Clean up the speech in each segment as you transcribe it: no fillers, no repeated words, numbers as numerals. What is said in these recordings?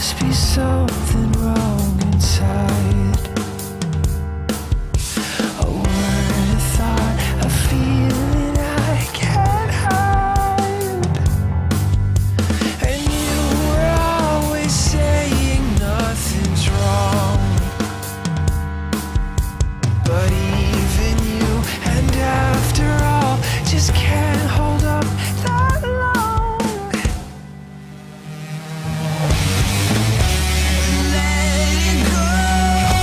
must be something wrong inside. A word, a thought, a feeling I can't hide. And you were always saying nothing's wrong. But even you, and after all, just can't hold up that long. Let it go.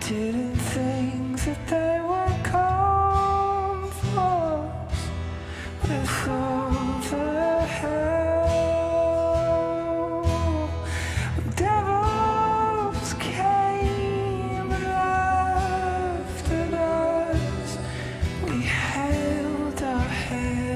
didn't think that they were comforts with all the hell. Devils came and laughed at us. We held our heads.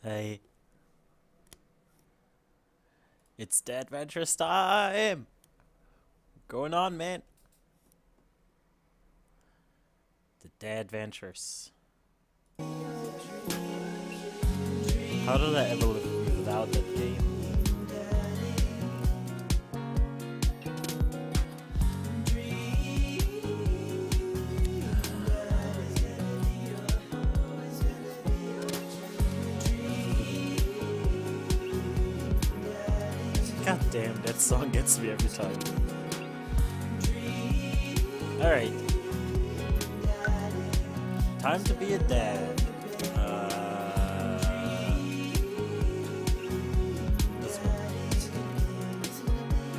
Hey. It's Dadventures time! Going on, man? The Dadventures. How did I ever live without that game? God damn, that song gets me every time. Alright. Time to be a dad. This one.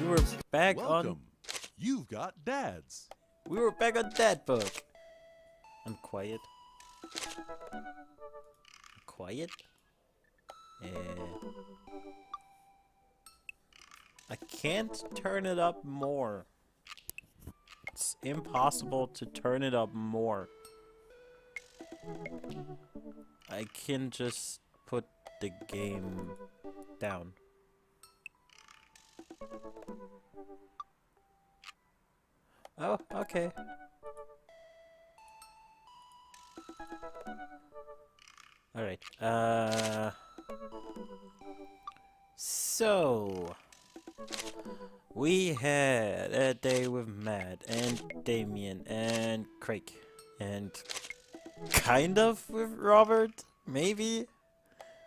You were back Welcome. on you've got dads. We were back on that book. I'm quiet. Quiet? I can't turn it up more. It's impossible to turn it up more. I can just put the game down. Oh, okay. Alright, so we had a day with Matt and Damien and Craig and kind of with Robert, maybe.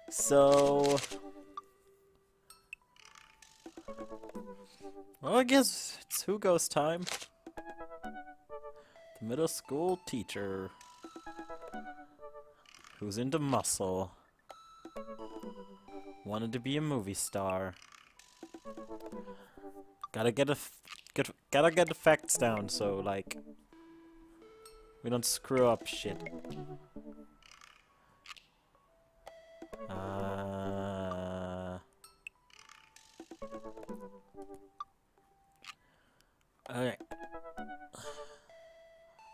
So well, I guess it's Hugo's time. The middle school teacher who's into muscle. Wanted to be a movie star. Gotta get the facts down so like we don't screw up shit. Alright.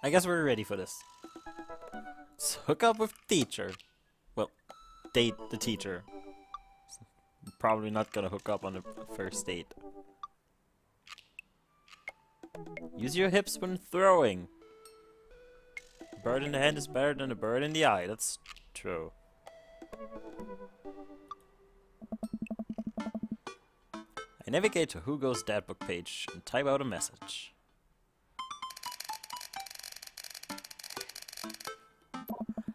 I guess we're ready for this. Let's hook up with teacher. Well, date the teacher. Probably not gonna hook up on the first date. Use your hips when throwing. A bird in the hand is better than a bird in the eye. That's true. I navigate to Hugo's Dadbook page and type out a message.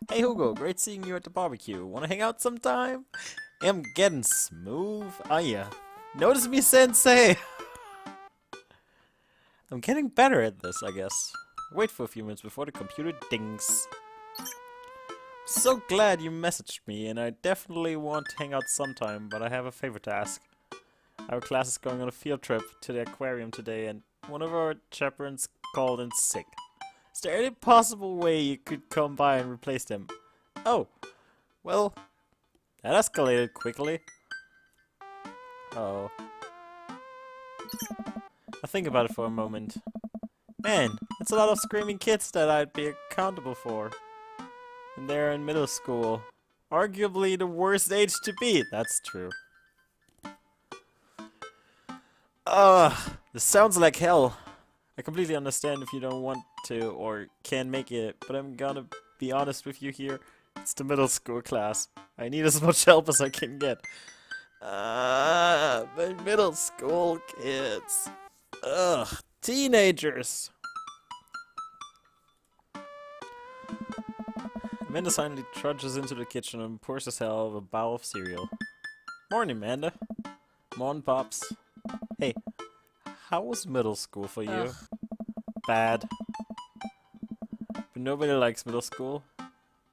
Hey Hugo, great seeing you at the barbecue. Wanna hang out sometime? I'm getting smooth. Oh yeah. Notice me, sensei! I'm getting better at this, I guess. Wait for a few minutes before the computer dings. So glad you messaged me, and I definitely want to hang out sometime, but I have a favor to ask. Our class is going on a field trip to the aquarium today, and one of our chaperones called in sick. Is there any possible way you could come by and replace them? Oh, well, that escalated quickly. Oh. I think about it for a moment. Man, that's a lot of screaming kids that I'd be accountable for. And they're in middle school. Arguably the worst age to be. That's true. This sounds like hell. I completely understand if you don't want to or can't make it, but I'm gonna be honest with you here. It's the middle school class. I need as much help as I can get. But middle school kids. Ugh, teenagers. Amanda silently trudges into the kitchen and pours herself a bowl of cereal. Morning, Amanda. Morning, Pops. Hey, how was middle school for you? Ugh. Bad. But nobody likes middle school.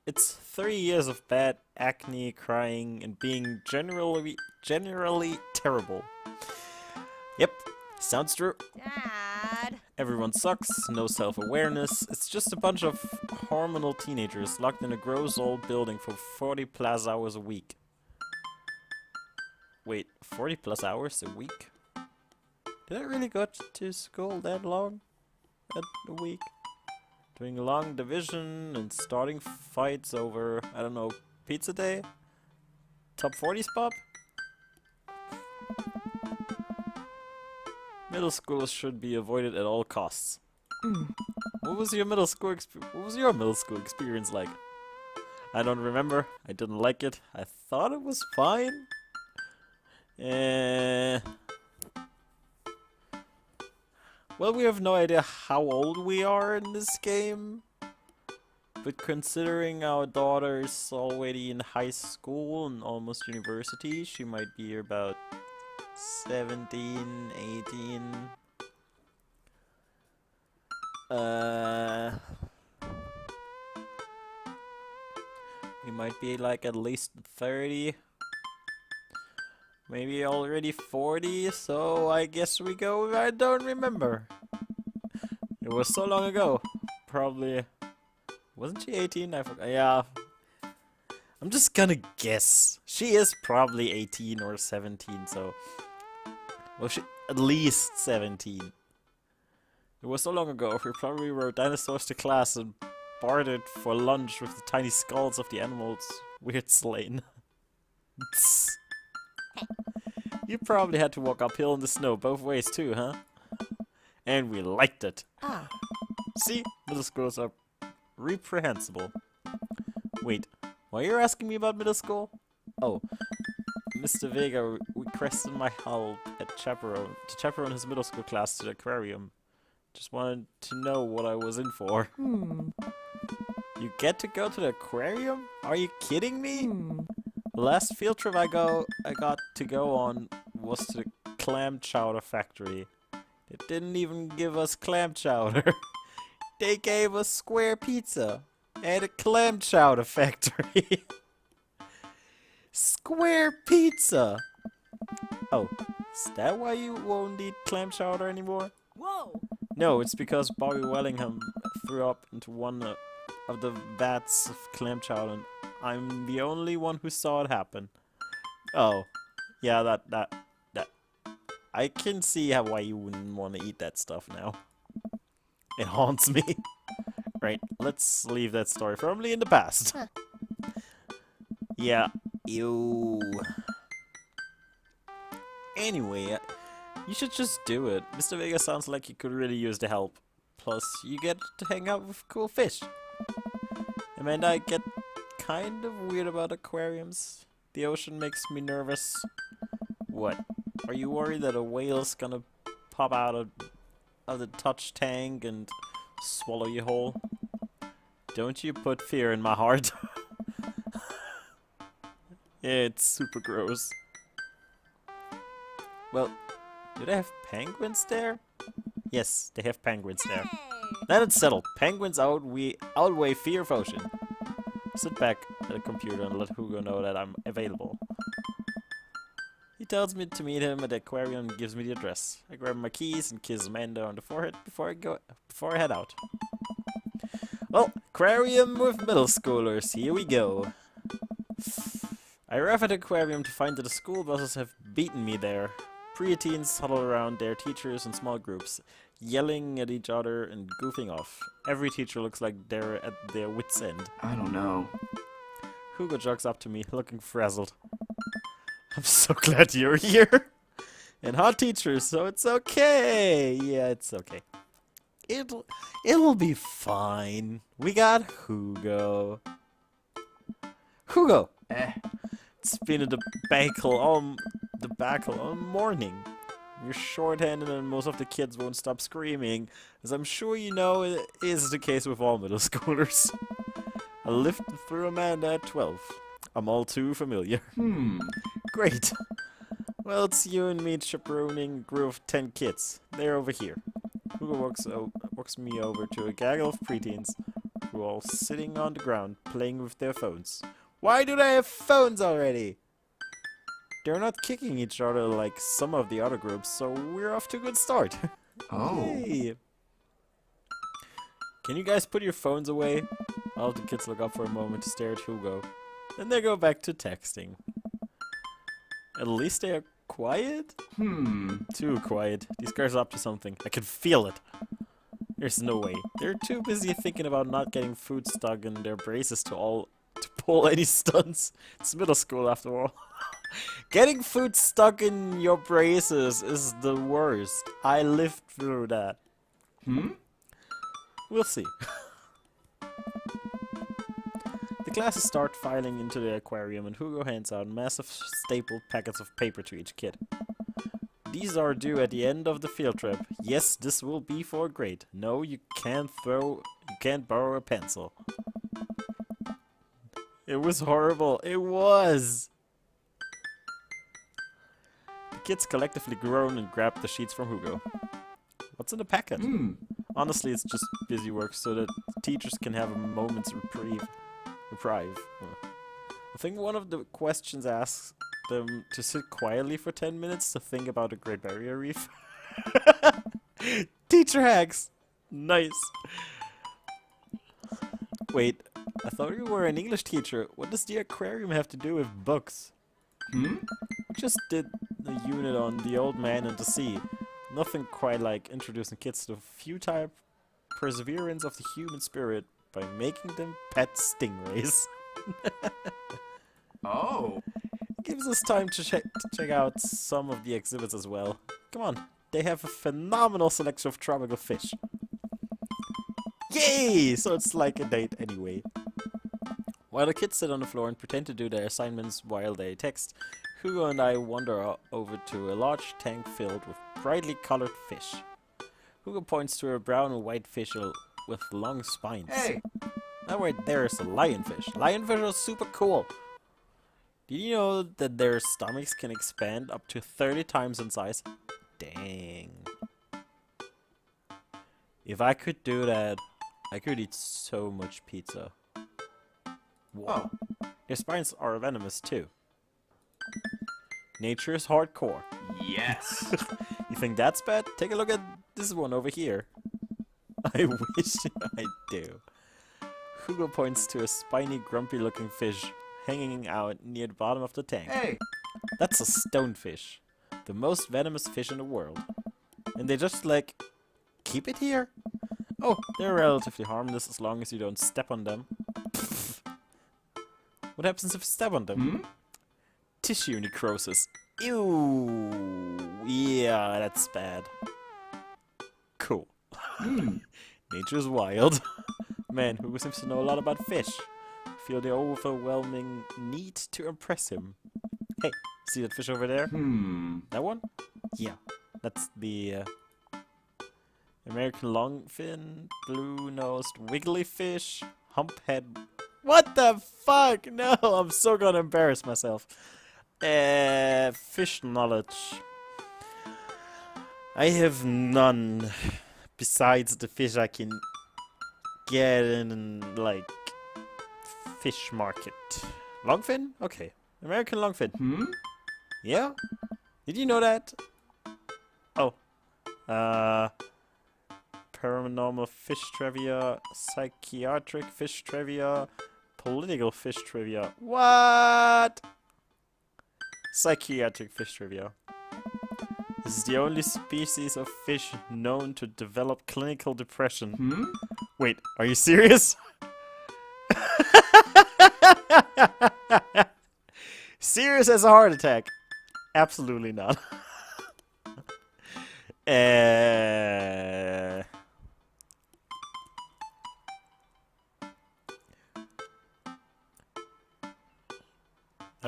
It's 3 years of bad acne, crying, and being generally terrible. Yep, sounds true. Dad. Everyone sucks, no self-awareness. It's just a bunch of hormonal teenagers locked in a gross old building for 40 plus hours a week. Wait, 40 plus hours a week? Did I really go to school that long? A week? Doing long division and starting fights over, I don't know, pizza day? Top 40 spot? Middle school should be avoided at all costs. What was your middle school experience like? I don't remember. I didn't like it. I thought it was fine. Well, we have no idea how old we are in this game. But considering our daughter is already in high school and almost university, she might be about 17, 18. We might be like at least 30. Maybe already 40, so I guess we go with I don't remember. It was so long ago. Probably... Wasn't she 18? I forgot. Yeah. I'm just gonna guess. She is probably 18 or 17, so... Well, she... At least 17. It was so long ago, we probably rode dinosaurs to class and bartered for lunch with the tiny skulls of the animals we had slain. You probably had to walk uphill in the snow both ways too, huh? And we liked it. Ah. See? Middle schools are reprehensible. Wait, why are you asking me about middle school? Oh, Mr. Vega requested my help to chaperone his middle school class to the aquarium. Just wanted to know what I was in for. You get to go to the aquarium? Are you kidding me? The last field trip I got to go on was to the clam chowder factory. They didn't even give us clam chowder. They gave us square pizza at a clam chowder factory. Square pizza! Oh, is that why you won't eat clam chowder anymore? Whoa! No, it's because Bobby Wellingham threw up into one of the vats of clam chowder, and I'm the only one who saw it happen. Oh, yeah, that. I can see why you wouldn't want to eat that stuff now. It haunts me. Right, let's leave that story firmly in the past. Huh. Yeah, ew. Anyway, you should just do it. Mr. Vega sounds like you could really use the help. Plus, you get to hang out with cool fish. Amanda, I get kind of weird about aquariums. The ocean makes me nervous. What? Are you worried that a whale's gonna pop out of the touch tank and swallow you whole? Don't you put fear in my heart. It's super gross. Well, do they have penguins there? Yes, they have penguins there. Then it's settled. Penguins outweigh fear of ocean. Sit back at the computer and let Hugo know that I'm available. He tells me to meet him at the aquarium and gives me the address. I grab my keys and kiss Amanda on the forehead before I head out. Well, aquarium with middle schoolers. Here we go. I arrive at the aquarium to find that the school buses have beaten me there. Preteens huddle around their teachers in small groups, yelling at each other and goofing off. Every teacher looks like they're at their wits' end. I don't know. Hugo jogs up to me, looking frazzled. I'm so glad you're here. And hot teachers, so it's okay. Yeah, it's okay. It'll be fine. We got Hugo. Hugo! It's been a debacle all morning. You're short-handed and most of the kids won't stop screaming, as I'm sure you know it is the case with all middle schoolers. I lived through Amanda at 12. I'm all too familiar. Great. Well, it's you and me chaperoning a group of 10 kids. They're over here. Hugo walks me over to a gaggle of preteens who are all sitting on the ground playing with their phones. Why do they have phones already? They're not kicking each other like some of the other groups, so we're off to a good start. Oh. Hey. Can you guys put your phones away? All of the kids look up for a moment to stare at Hugo. Then they go back to texting. At least they are quiet? Too quiet. These guys are up to something. I can feel it. There's no way. They're too busy thinking about not getting food stuck in their braces to pull any stunts. It's middle school after all. Getting food stuck in your braces is the worst. I lived through that. We'll see. The classes start filing into the aquarium and Hugo hands out massive stapled packets of paper to each kid. These are due at the end of the field trip. Yes, this will be for a grade. No, you can't borrow a pencil. It was horrible. It was. The kids collectively groan and grab the sheets from Hugo. What's in the packet? Honestly, it's just busy work so that teachers can have a moment's reprieve. I think one of the questions asks them to sit quietly for 10 minutes to think about the Great Barrier Reef. Teacher hacks! Nice. Wait, I thought you were an English teacher. What does the aquarium have to do with books? Hmm? We just did a unit on the old man and the sea. Nothing quite like introducing kids to the futile perseverance of the human spirit by making them pet stingrays. Oh. Gives us time to check out some of the exhibits as well. Come on, they have a phenomenal selection of tropical fish. Yay! So it's like a date anyway. While the kids sit on the floor and pretend to do their assignments while they text, Hugo and I wander over to a large tank filled with brightly colored fish. Hugo points to a brown and white fish with long spines. Hey. Oh wait, there's a lionfish. Lionfish are super cool. Did you know that their stomachs can expand up to 30 times in size? Dang. If I could do that, I could eat so much pizza. Wow. Oh. Their spines are venomous too. Nature is hardcore. Yes. You think that's bad? Take a look at this one over here. I wish I do. Hugo points to a spiny, grumpy-looking fish hanging out near the bottom of the tank. Hey. That's a stonefish, the most venomous fish in the world. And they just like keep it here? Oh, they're relatively harmless as long as you don't step on them. Pfft. What happens if you step on them? Hmm? Tissue necrosis. Ew. Yeah, that's bad. Cool. Hmm. Nature's wild. Man, Hugo seems to know a lot about fish. Feel the overwhelming need to impress him. Hey, see that fish over there? Hmm. That one? Yeah, that's the American longfin, blue-nosed wiggly fish, humphead. What the fuck? No, I'm so gonna embarrass myself. Fish knowledge. I have none besides the fish I can get in, like, fish market. Longfin? Okay. American longfin. Hmm? Yeah? Did you know that? Oh. Paranormal fish trivia, psychiatric fish trivia, political fish trivia. What? Psychiatric fish trivia. This is the only species of fish known to develop clinical depression. Hmm? Wait, are you serious? Serious as a heart attack? Absolutely not. That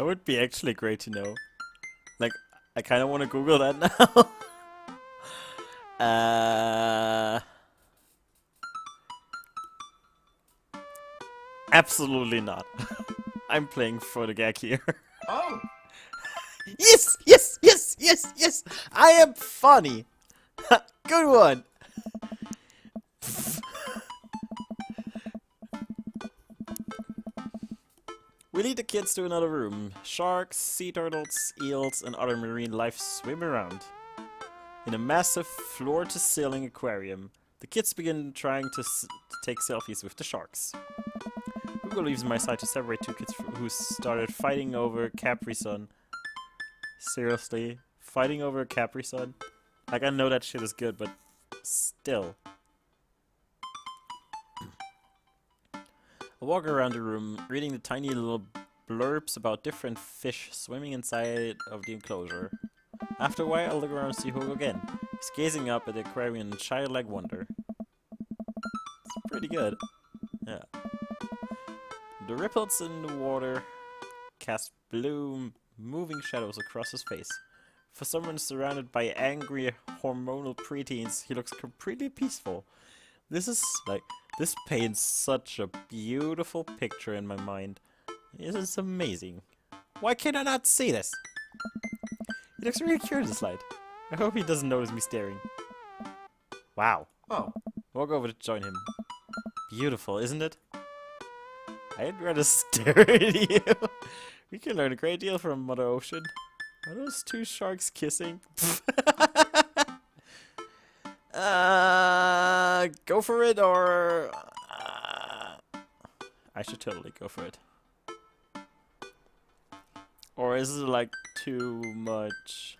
would be actually great to know. Like, I kind of want to Google that now. Absolutely not. I'm playing for the gag here. Oh. Yes! Yes! Yes! Yes! Yes! I am funny! Good one! We lead the kids to another room. Sharks, sea turtles, eels, and other marine life swim around. In a massive floor-to-ceiling aquarium, the kids begin trying to take selfies with the sharks. Hugo leaves my side to separate two kids who started fighting over Capri Sun. Seriously? Fighting over a Capri Sun? Like, I know that shit is good, but still. I walk around the room, reading the tiny little blurbs about different fish swimming inside of the enclosure. After a while, I look around and see Hugo again. He's gazing up at the aquarium in childlike wonder. It's pretty good. Yeah. The ripples in the water cast blue, moving shadows across his face. For someone surrounded by angry, hormonal preteens, he looks completely peaceful. This paints such a beautiful picture in my mind. This is amazing. Why can I not see this? He looks really curious this light. I hope he doesn't notice me staring. Wow. Oh. Walk over to join him. Beautiful, isn't it? I'd rather stare at you. We can learn a great deal from Mother Ocean. Are those two sharks kissing? I go for it, or... I should totally go for it. Or is it, like, too much?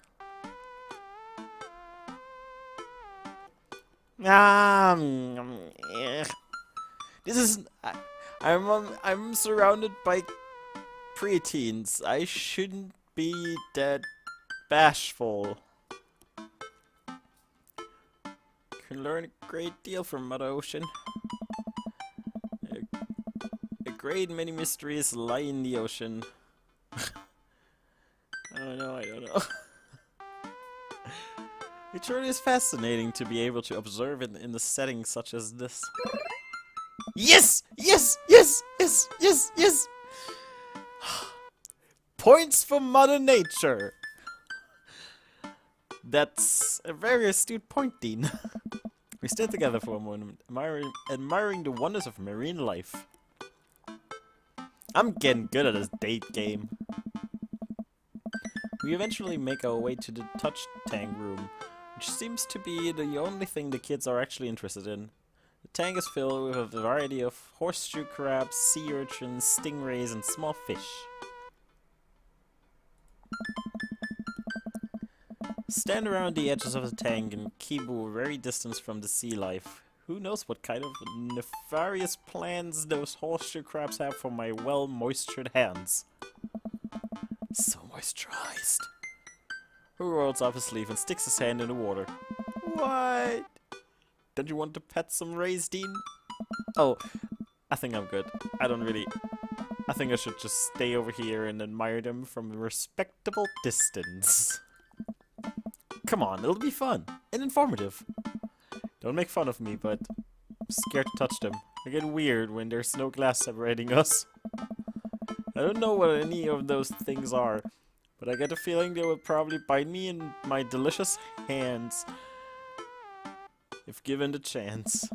This is... I'm surrounded by preteens. I shouldn't be that bashful. Can learn a great deal from Mother Ocean. A great many mysteries lie in the ocean. I don't know. It truly is fascinating to be able to observe it in the settings such as this. Yes! Yes! Yes! Yes! Yes! Yes! Points for Mother Nature! That's a very astute point, Dean. We stand together for a moment, admiring the wonders of marine life. I'm getting good at this date game. We eventually make our way to the touch tank room, which seems to be the only thing the kids are actually interested in. The tank is filled with a variety of horseshoe crabs, sea urchins, stingrays, and small fish. Stand around the edges of the tank and keep a very distance from the sea life. Who knows what kind of nefarious plans those horseshoe crabs have for my well-moistured hands. So moisturized. Who rolls up his sleeve and sticks his hand in the water. What? Don't you want to pet some rays, Dean? Oh, I think I'm good. I think I should just stay over here and admire them from a respectable distance. Come on, it'll be fun and informative. Don't make fun of me, but I'm scared to touch them. I get weird when there's no glass separating us. I don't know what any of those things are, but I get a feeling they would probably bite me in my delicious hands if given the chance.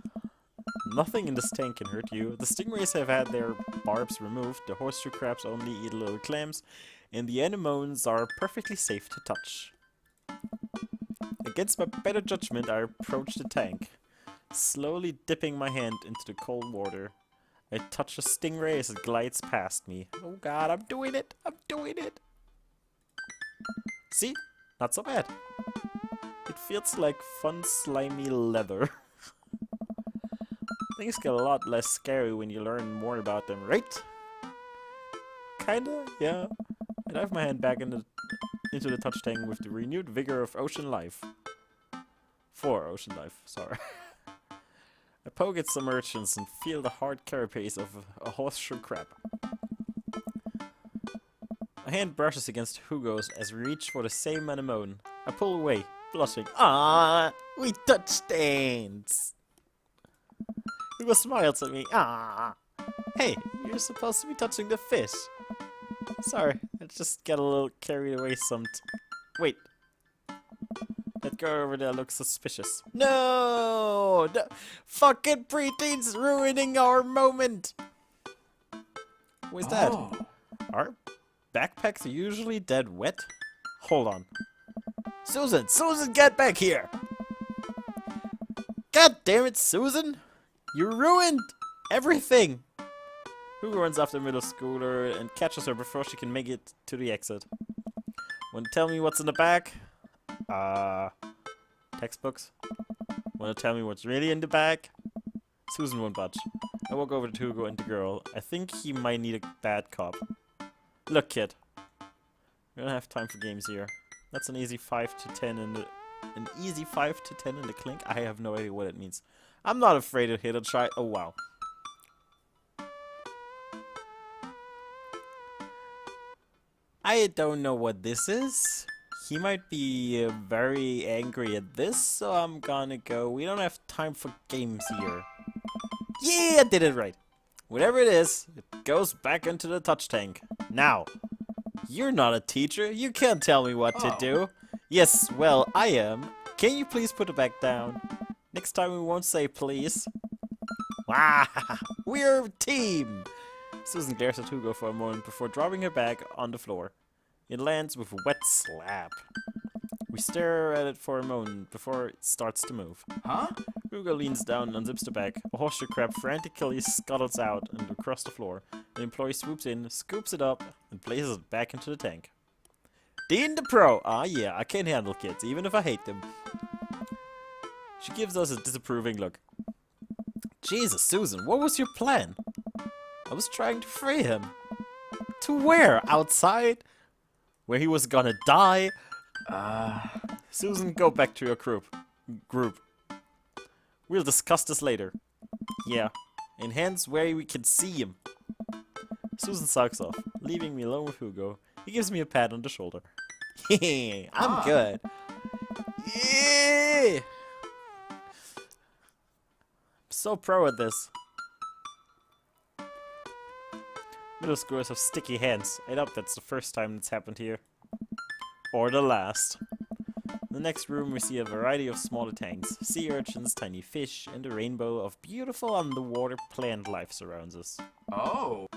Nothing in this tank can hurt you. The stingrays have had their barbs removed, the horseshoe crabs only eat little clams, and the anemones are perfectly safe to touch. Against my better judgment, I approach the tank, slowly dipping my hand into the cold water. I touch a stingray as it glides past me. Oh god, I'm doing it! I'm doing it! See? Not so bad. It feels like fun, slimy leather. Things get a lot less scary when you learn more about them, right? Kinda, yeah. I dive my hand back into the touch tank with the renewed vigor of ocean life. For ocean life, sorry. I poke at some urchins and feel the hard carapace of a horseshoe crab. My hand brushes against Hugo's as we reach for the same anemone. I pull away, blushing. Ah, we touched hands. Hugo smiles at me. Ah, hey, you're supposed to be touching the fish. Sorry, I just got a little carried away Wait. That girl over there looks suspicious. No! Fucking preteens ruining our moment! Who is that? Are backpacks usually dead wet? Hold on. Susan! Susan, get back here! God damn it, Susan! You ruined everything! Hugo runs after the middle schooler and catches her before she can make it to the exit. Want to tell me what's in the back? Textbooks? Want to tell me what's really in the bag? Susan won't budge. I walk over to Hugo and the girl. I think he might need a bad cop. Look, kid. We don't have time for games here. That's an easy 5 to 10 in the... An easy 5 to 10 in the clink? I have no idea what it means. I'm not afraid to hit a try. Oh, wow. I don't know what this is. He might be very angry at this, so I'm gonna go. We don't have time for games here. Yeah, I did it right. Whatever it is, it goes back into the touch tank. Now, you're not a teacher. You can't tell me what to do. Yes, well, I am. Can you please put it back down? Next time we won't say please. Wow, we're a team. Susan glares at Hugo for a moment before dropping her bag on the floor. It lands with a wet slap. We stare at it for a moment before it starts to move. Huh? Hugo leans down and unzips the bag. A horseshoe crab frantically scuttles out and across the floor. An employee swoops in, scoops it up, and places it back into the tank. Dean the Pro! Ah yeah, I can handle kids, even if I hate them. She gives us a disapproving look. Jesus, Susan, what was your plan? I was trying to free him. To where? Outside? Where he was gonna die? Susan, go back to your group. We'll discuss this later. Yeah, in hands where we can see him. Susan sucks off, leaving me alone with Hugo. He gives me a pat on the shoulder. Hehe, I'm good. Yeah! I'm so pro at this. Middle schoolers have sticky hands. I doubt that's the first time that's happened here. Or the last. In the next room we see a variety of smaller tanks, sea urchins, tiny fish, and a rainbow of beautiful underwater plant life surrounds us. Oh.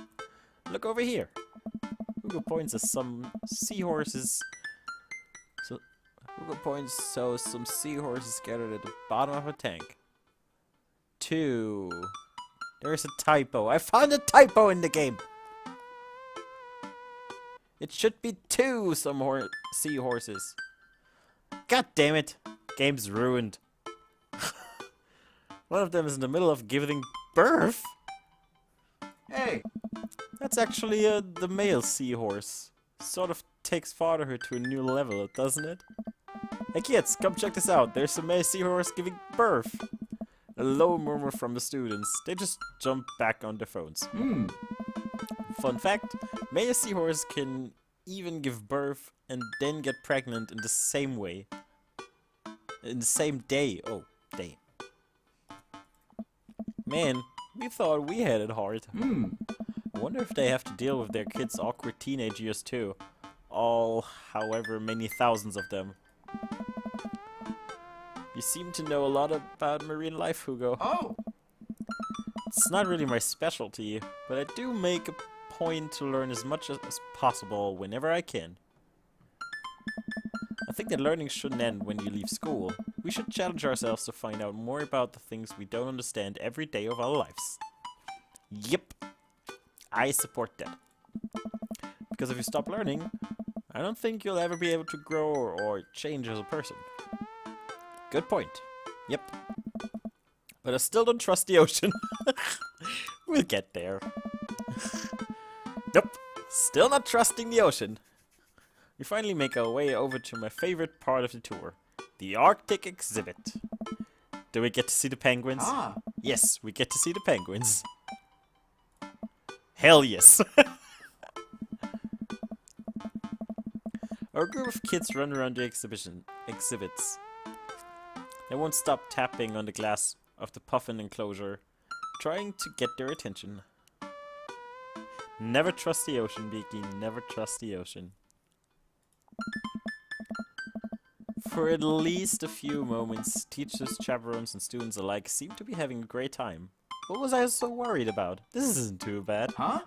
Look over here. Hugo points at some seahorses. Some seahorses gathered at the bottom of a tank. 2. There's a typo. I found a typo in the game. It should be 2 seahorses. God damn it. Game's ruined. One of them is in the middle of giving birth. Hey. That's actually the male seahorse. Sort of takes fatherhood to a new level, doesn't it? Hey kids, come check this out. There's a male seahorse giving birth. A low murmur from the students. They just jump back on their phones. Fun fact, male seahorse can even give birth and then get pregnant in the same way. In the same day. Oh, day. Man, we thought we had it hard. I wonder if they have to deal with their kids' awkward teenage years too. All however many thousands of them. You seem to know a lot about marine life, Hugo. Oh. It's not really my specialty, but I do make a point to learn as much as possible whenever I can. I think that learning shouldn't end when you leave school. We should challenge ourselves to find out more about the things we don't understand every day of our lives. Yep, I support that. Because if you stop learning, I don't think you'll ever be able to grow or change as a person. Good point. Yep. But I still don't trust the ocean. We'll get there. Nope. Still not trusting the ocean. We finally make our way over to my favorite part of the tour. The Arctic exhibit. Do we get to see the penguins? Yes, we get to see the penguins. Hell yes. Our group of kids run around the exhibits. They won't stop tapping on the glass of the puffin enclosure, trying to get their attention. Never trust the ocean, Beaky. Never trust the ocean. For at least a few moments, teachers, chaperones, and students alike seem to be having a great time. What was I so worried about? This isn't too bad. Huh?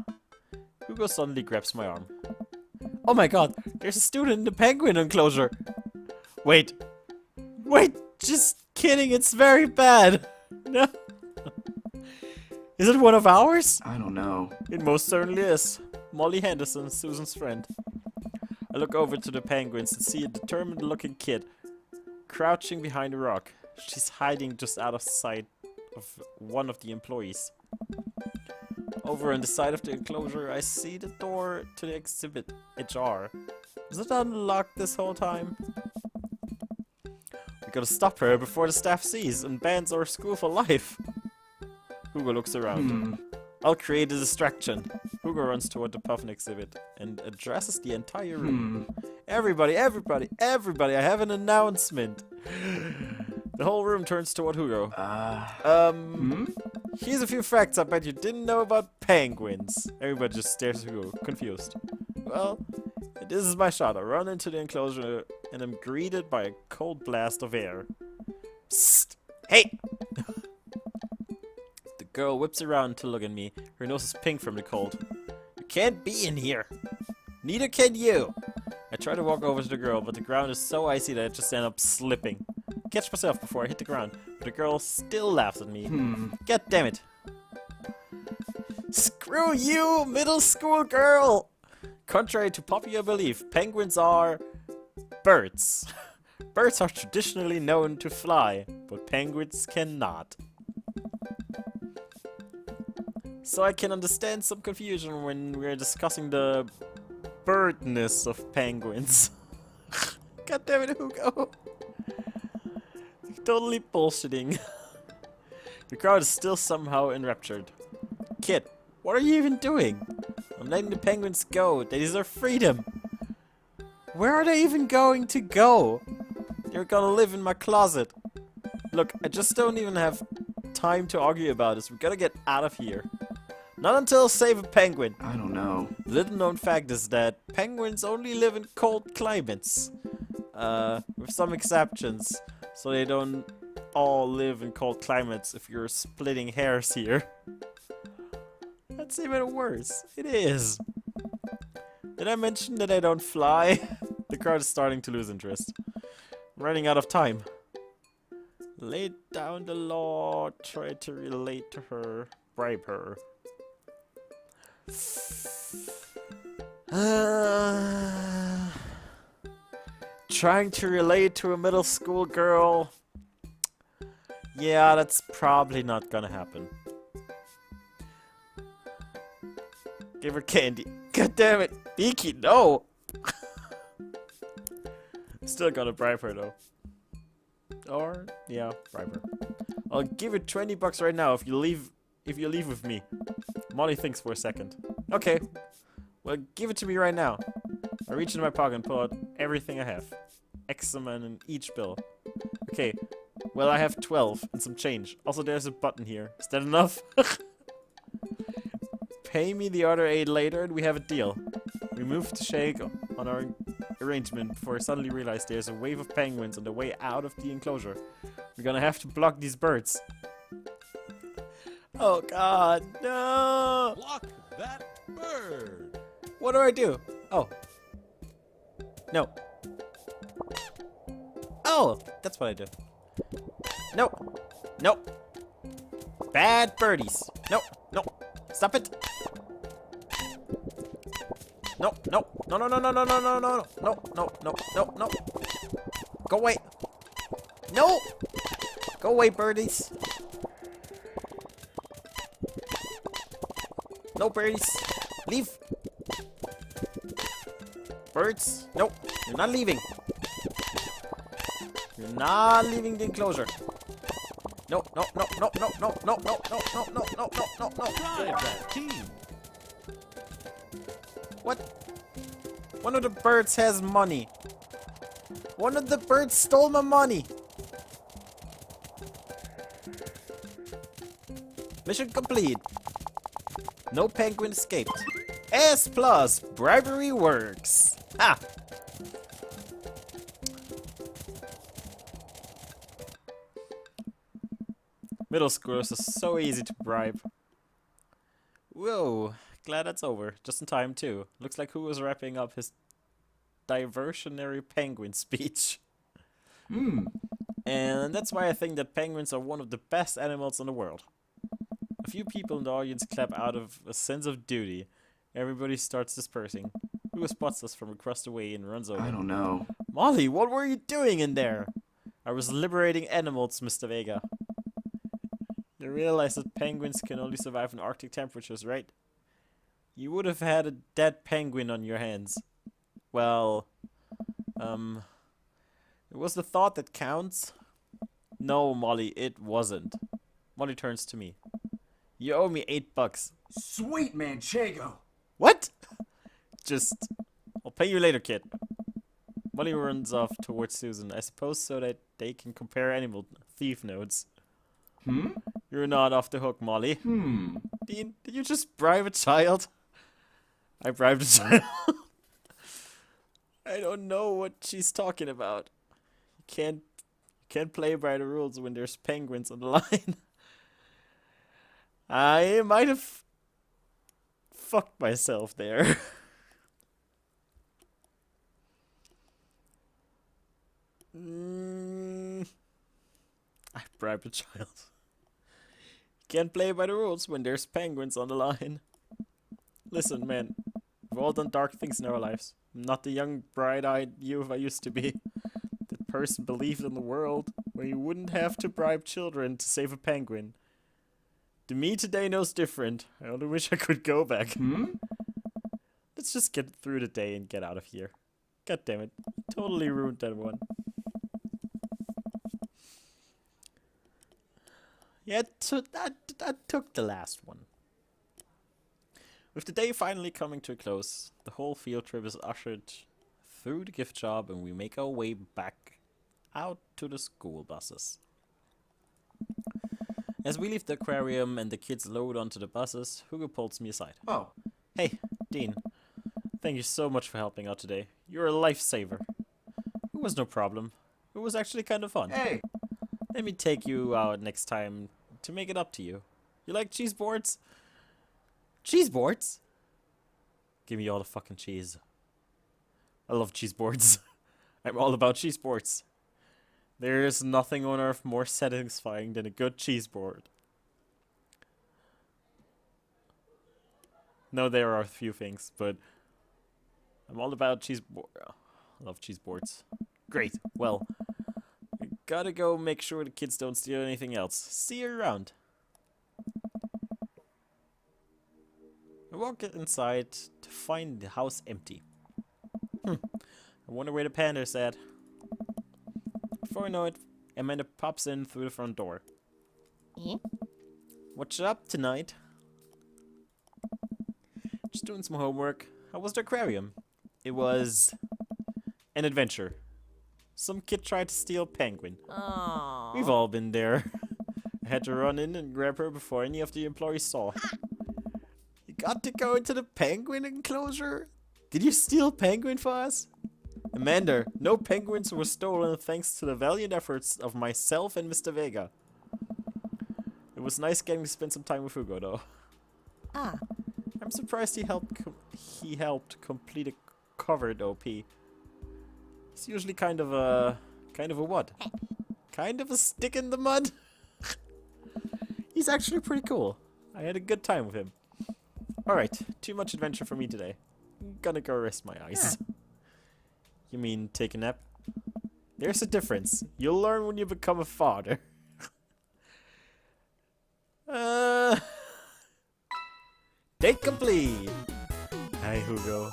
Hugo suddenly grabs my arm. Oh my god, there's a student in the penguin enclosure. Wait, just kidding, it's very bad. No. Is it one of ours? I don't know. It most certainly is. Molly Henderson, Susan's friend. I look over to the penguins and see a determined-looking kid crouching behind a rock. She's hiding just out of sight of one of the employees. Over on the side of the enclosure, I see the door to the exhibit ajar. Is it unlocked this whole time? We gotta stop her before the staff sees and bans our school for life. Hugo looks around. I'll create a distraction. Hugo runs toward the puffin exhibit and addresses the entire room. Everybody, I have an announcement. The whole room turns toward Hugo. Here's a few facts I bet you didn't know about penguins. Everybody just stares at Hugo, confused. Well, this is my shot. I run into the enclosure and am greeted by a cold blast of air. Psst! Hey! The girl whips around to look at me. Her nose is pink from the cold. You can't be in here. Neither can you. I try to walk over to the girl, but the ground is so icy that I just end up slipping. Catch myself before I hit the ground, but the girl still laughs at me. God damn it. Screw you, middle school girl! Contrary to popular belief, penguins are birds. Birds are traditionally known to fly, but penguins cannot. So I can understand some confusion when we're discussing the birdness of penguins. God damn it, Hugo. Totally bullshitting. The crowd is still somehow enraptured. Kid, what are you even doing? I'm letting the penguins go. They deserve freedom. Where are they even going to go? They're gonna live in my closet. Look, I just don't even have time to argue about this. We gotta get out of here. Not until save a penguin. I don't know. Little known fact is that penguins only live in cold climates. With some exceptions. So they don't all live in cold climates if you're splitting hairs here. That's even worse. It is. Did I mention that I don't fly? The crowd is starting to lose interest. I'm running out of time. Lay down the law. Try to relate to her. Bribe her. Trying to relate to a middle school girl. Yeah, that's probably not gonna happen. Give her candy. God damn it. Beaky, no! Still gonna bribe her though. Or, yeah, bribe her. I'll give you 20 bucks right now if you leave with me. Molly thinks for a second. Okay. Well, give it to me right now. I reach into my pocket and pull out everything I have. X amount in each bill. Okay. Well, I have 12 and some change. Also, there's a button here. Is that enough? Pay me the other 8 later and we have a deal. We moved to shake on our arrangement before I suddenly realized there's a wave of penguins on the way out of the enclosure. We're gonna have to block these birds. Oh god, no! Block that bird! What do I do? Oh. No. Oh! That's what I do. No! No! Bad birdies! No! No! Stop it! No! No! No! No! No! No! No! No! No! No! No! No! No! No! No! Go away! No! Go away, birdies! No birdies! Leave! Birds! No! You're not leaving! You're not leaving the enclosure! No! No! No! No! No! No! No! No! No! No! No! No! No! No! No! Drive that team! What? One of the birds has money. One of the birds stole my money. Mission complete. No penguin escaped. S plus bribery works. Ha! Middle schoolers are so easy to bribe. Whoa, glad that's over. Just in time too. Looks like who was wrapping up his diversionary penguin speech. And that's why I think that penguins are one of the best animals in the world. A few people in the audience clap out of a sense of duty. Everybody starts dispersing. Who spots us from across the way and runs over? I don't know. Molly, what were you doing in there? I was liberating animals, Mr. Vega. You realize that penguins can only survive in Arctic temperatures, right? You would have had a dead penguin on your hands. Well, it was the thought that counts. No, Molly, it wasn't. Molly turns to me. You owe me $8. Sweet Manchego. What? I'll pay you later, kid. Molly runs off towards Susan, I suppose so that they can compare animal thief notes. You're not off the hook, Molly. Dean, did you just bribe a child? I bribed a child. I don't know what she's talking about. You can't play by the rules when there's penguins on the line. I might have fucked myself there. I bribed a child. Can't play by the rules when there's penguins on the line. Listen, man. We've all done dark things in our lives. I'm not the young, bright-eyed youth I used to be. That person believed in the world where you wouldn't have to bribe children to save a penguin. The me today knows different. I only wish I could go back. Let's just get through the day and get out of here. God damn it. Totally ruined that one. Yeah, that took the last one. With the day finally coming to a close, the whole field trip is ushered through the gift shop and we make our way back out to the school buses. As we leave the aquarium and the kids load onto the buses, Hugo pulls me aside. Oh, Hey, Dean. Thank you so much for helping out today. You're a lifesaver. It was no problem. It was actually kind of fun. hey. Let me take you out next time to make it up to you. You like cheese boards? Cheese boards? Give me all the fucking cheese. I love cheese boards. I'm all about cheese boards. There's nothing on earth more satisfying than a good cheese board. No, there are a few things, but I'm all about cheese board. I love cheese boards. Great. Well, I gotta go make sure the kids don't steal anything else. See you around. I walk inside to find the house empty. I wonder where the panda's at. Before I know it, Amanda pops in through the front door. What's up tonight? Just doing some homework. How was the aquarium? It was an adventure. Some kid tried to steal a penguin. Aww. We've all been there. I had to run in and grab her before any of the employees saw. You got to go into the penguin enclosure? Did you steal a penguin for us? Amanda, no penguins were stolen thanks to the valiant efforts of myself and Mr. Vega. It was nice getting to spend some time with Hugo, though. Ah. I'm surprised he helped complete a covered OP. He's usually kind of a what? Kind of a stick in the mud. He's actually pretty cool. I had a good time with him. Alright, too much adventure for me today. I'm gonna go rest my eyes. You mean take a nap? There's a difference. You'll learn when you become a father. Date complete! Hi, Hugo.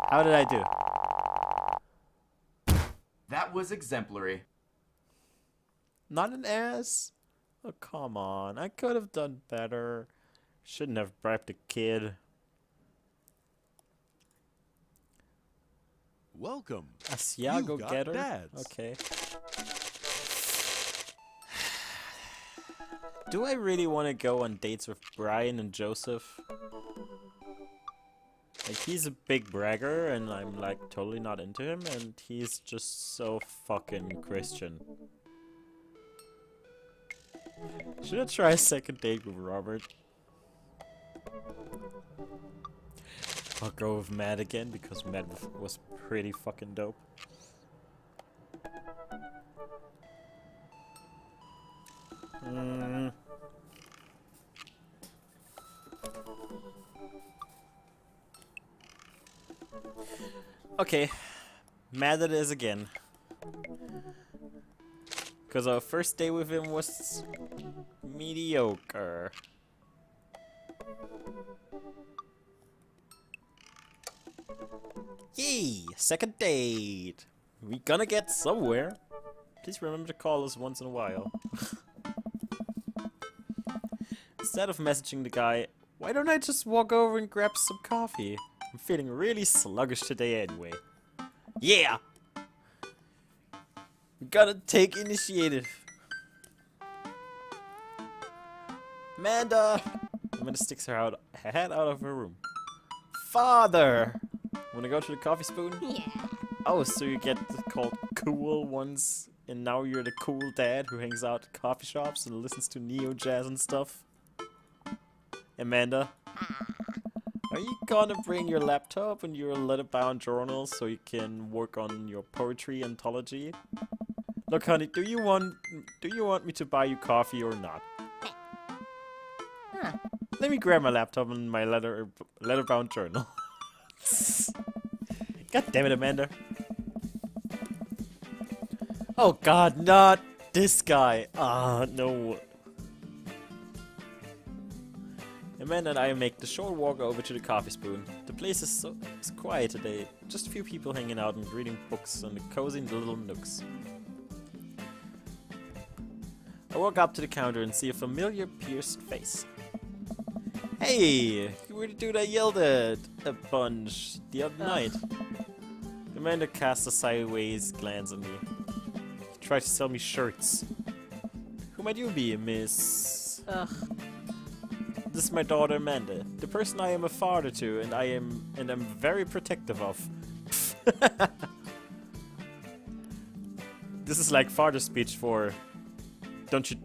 How did I do? That was exemplary. Not an ass? Oh, come on. I could have done better. Shouldn't have bribed a kid. Welcome. Asiago You got getter? dads. Okay. Do I really want to go on dates with Brian and Joseph? Like, he's a big bragger, and I'm, like, totally not into him, and he's just so fucking Christian. Should I try a second date with Robert? I'll go with Matt again, because Matt was pretty fucking dope. Okay, mad at it is again. Because our first day with him was mediocre. Yay! Second date! We gonna get somewhere. Please remember to call us once in a while. Instead of messaging the guy, why don't I just walk over and grab some coffee? I'm feeling really sluggish today anyway. Yeah! We gotta take initiative. Amanda! Amanda sticks her head out of her room. Father! Wanna go to the coffee spoon? Yeah. Oh, so you get called cool once, and now you're the cool dad who hangs out at coffee shops and listens to neo jazz and stuff? Amanda? Are you gonna bring your laptop and your leather-bound journals so you can work on your poetry anthology? Look, honey, do you want me to buy you coffee or not? Huh. Let me grab my laptop and my leather-bound journal. God damn it, Amanda. Oh god, not this guy. Ah, no. Amanda and I make the short walk over to the coffee spoon. The place is quiet today. Just a few people hanging out and reading books in the cozy little nooks. I walk up to the counter and see a familiar pierced face. Hey, you were the dude I yelled at a bunch the other night. Amanda casts a sideways glance at me. He tried to sell me shirts. Who might you be, miss? Ugh. This is my daughter Amanda, the person I am a father to, and I'm very protective of. This is like father speech for don't you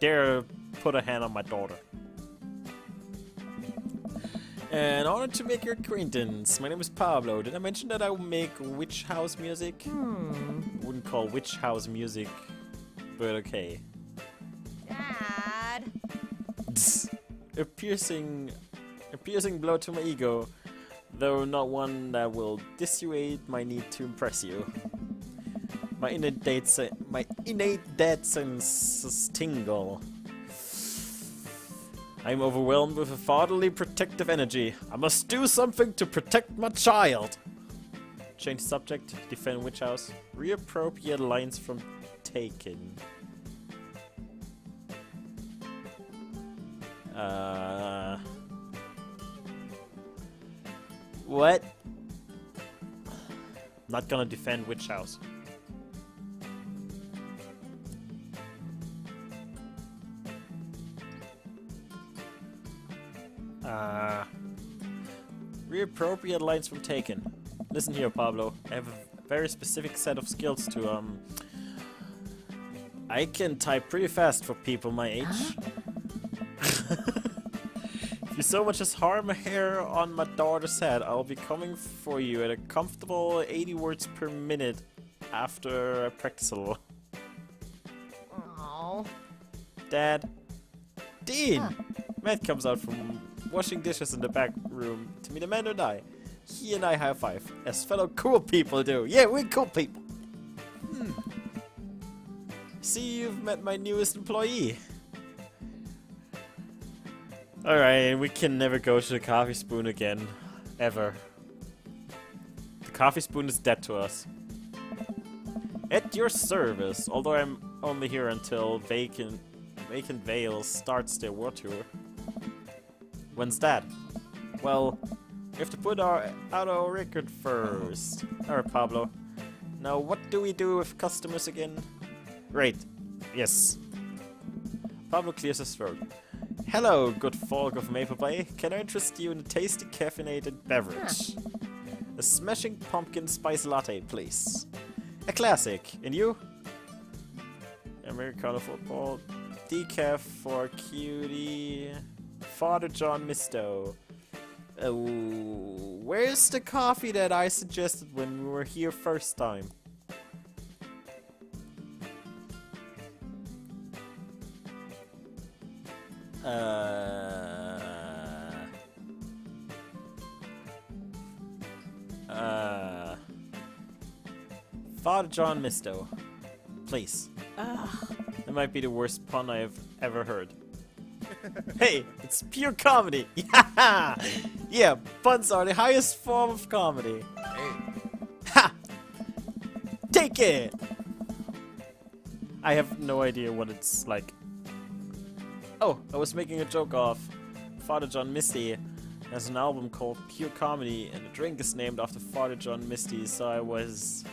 dare put a hand on my daughter. And honored to make your acquaintance. My name is Pablo. Did I mention that I will make witch house music? Wouldn't call witch house music, but okay. Dad. A piercing blow to my ego, though not one that will dissuade my need to impress you. My innate dead senses tingle. I'm overwhelmed with a fatherly protective energy. I must do something to protect my child. Change subject, defend witch house. Reappropriate lines from Taken. What? Not gonna defend witch house. Reappropriate lines from Taken. Listen here, Pablo. I have a very specific set of skills to, I can type pretty fast for people my age. If you so much as harm a hair on my daughter's head, I'll be coming for you at a comfortable 80 words per minute after I practice a little. Oh. Dad. Dean! Matt comes out from washing dishes in the back room to meet Amanda and I. He and I high five, as fellow cool people do. Yeah, we're cool people. See, you've met my newest employee. Alright, we can never go to the coffee spoon again. Ever. The coffee spoon is dead to us. At your service, although I'm only here until Vacant Vale starts their war tour. When's that? Well, we have to put out our record first. Alright, Pablo. Now, what do we do with customers again? Right. Yes. Pablo clears his throat. Hello, good folk of Maple Bay. Can I interest you in a tasty caffeinated beverage? A smashing pumpkin spice latte, please. A classic. And you? Americano football. Decaf for cutie. Father John Misto. Where's the coffee that I suggested when we were here first time? Father John Misto. Please. That might be the worst pun I have ever heard. Hey, it's pure comedy! Yeah! Yeah, puns are the highest form of comedy. Hey. Ha! Take it! I have no idea what it's like. Oh, I was making a joke of Father John Misty has an album called Pure Comedy, and the drink is named after Father John Misty, so I was...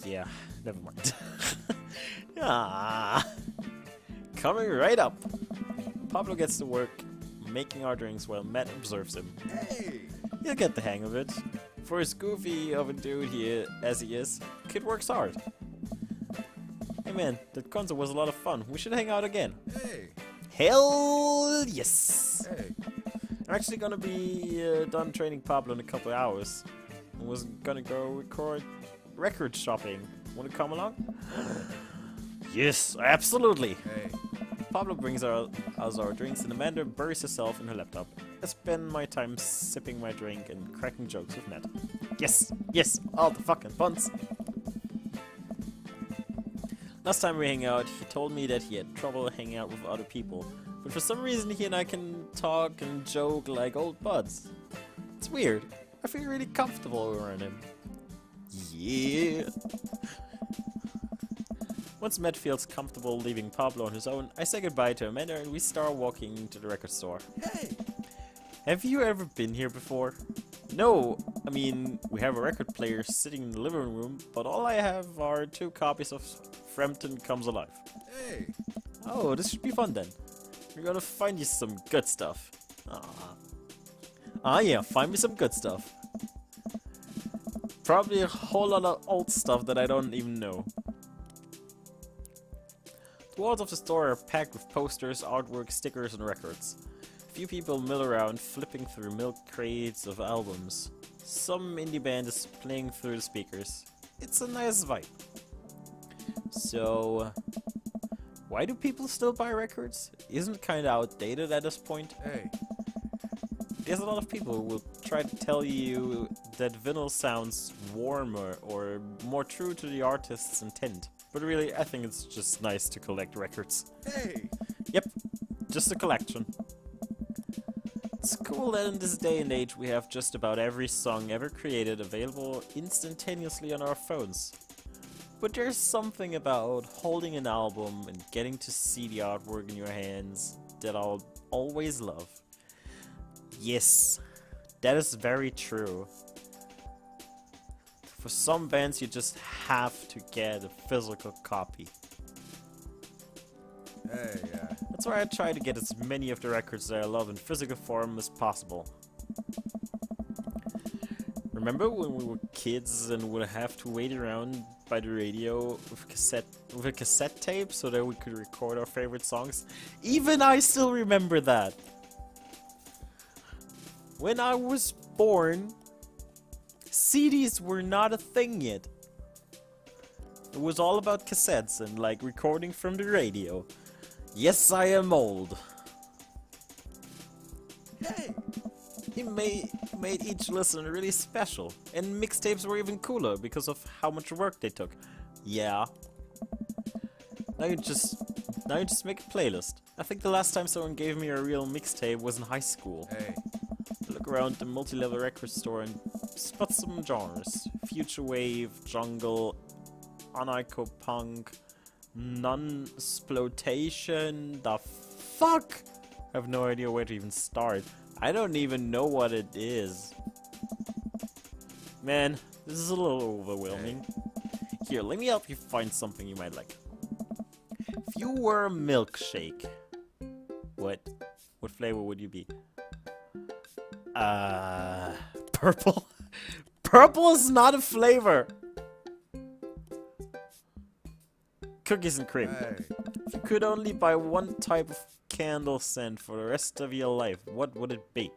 Yeah, never mind. Ah, coming right up. Pablo gets to work making our drinks while Matt observes him. Hey. He'll get the hang of it. For as goofy of a dude as he is, kid works hard. Hey man, that concert was a lot of fun. We should hang out again. Hey. Hell yes! Hey. I'm actually gonna be done training Pablo in a couple of hours. I was gonna go record shopping. Wanna come along? Yes, absolutely! Hey. Pablo brings us our drinks and Amanda buries herself in her laptop. I spend my time sipping my drink and cracking jokes with Ned. Yes! Yes! All the fucking puns! Last time we hang out, he told me that he had trouble hanging out with other people, but for some reason he and I can talk and joke like old buds. It's weird. I feel really comfortable around him. Yeah! Once Matt feels comfortable leaving Pablo on his own, I say goodbye to Amanda and we start walking to the record store. Hey. Have you ever been here before? No, I mean, we have a record player sitting in the living room, but all I have are 2 copies of Frampton Comes Alive. Hey. Oh, this should be fun then. We're gonna find you some good stuff. Ah yeah, find me some good stuff. Probably a whole lot of old stuff that I don't even know. The walls of the store are packed with posters, artwork, stickers, and records. A few people mill around, flipping through milk crates of albums. Some indie band is playing through the speakers. It's a nice vibe. So, why do people still buy records? Isn't it kinda outdated at this point? Hey. There's a lot of people who will try to tell you that vinyl sounds warmer or more true to the artist's intent. But really, I think it's just nice to collect records. Hey. Yep, just a collection. It's cool that in this day and age we have just about every song ever created available instantaneously on our phones. But there's something about holding an album and getting to see the artwork in your hands that I'll always love. Yes, that is very true. For some bands you just have to get a physical copy. Hey, yeah. That's why I try to get as many of the records that I love in physical form as possible. Remember when we were kids and would have to wait around by the radio with a cassette tape so that we could record our favorite songs? Even I still remember that. When I was born, CDs were not a thing yet. It was all about cassettes and like recording from the radio. Yes, I am old. Hey. He made each listen really special, and mixtapes were even cooler because of how much work they took. Yeah. Now you just make a playlist. I think the last time someone gave me a real mixtape was in high school. Hey. Look around the multi-level record store and spot some genres. Future wave, jungle, anarcho-punk, non-sploitation, the fuck? I have no idea where to even start. I don't even know what it is. Man, this is a little overwhelming. Here, let me help you find something you might like. If you were a milkshake, what flavor would you be? Purple? Purple is not a flavor! Cookies and cream. Hey. If you could only buy one type of candle scent for the rest of your life, what would it be?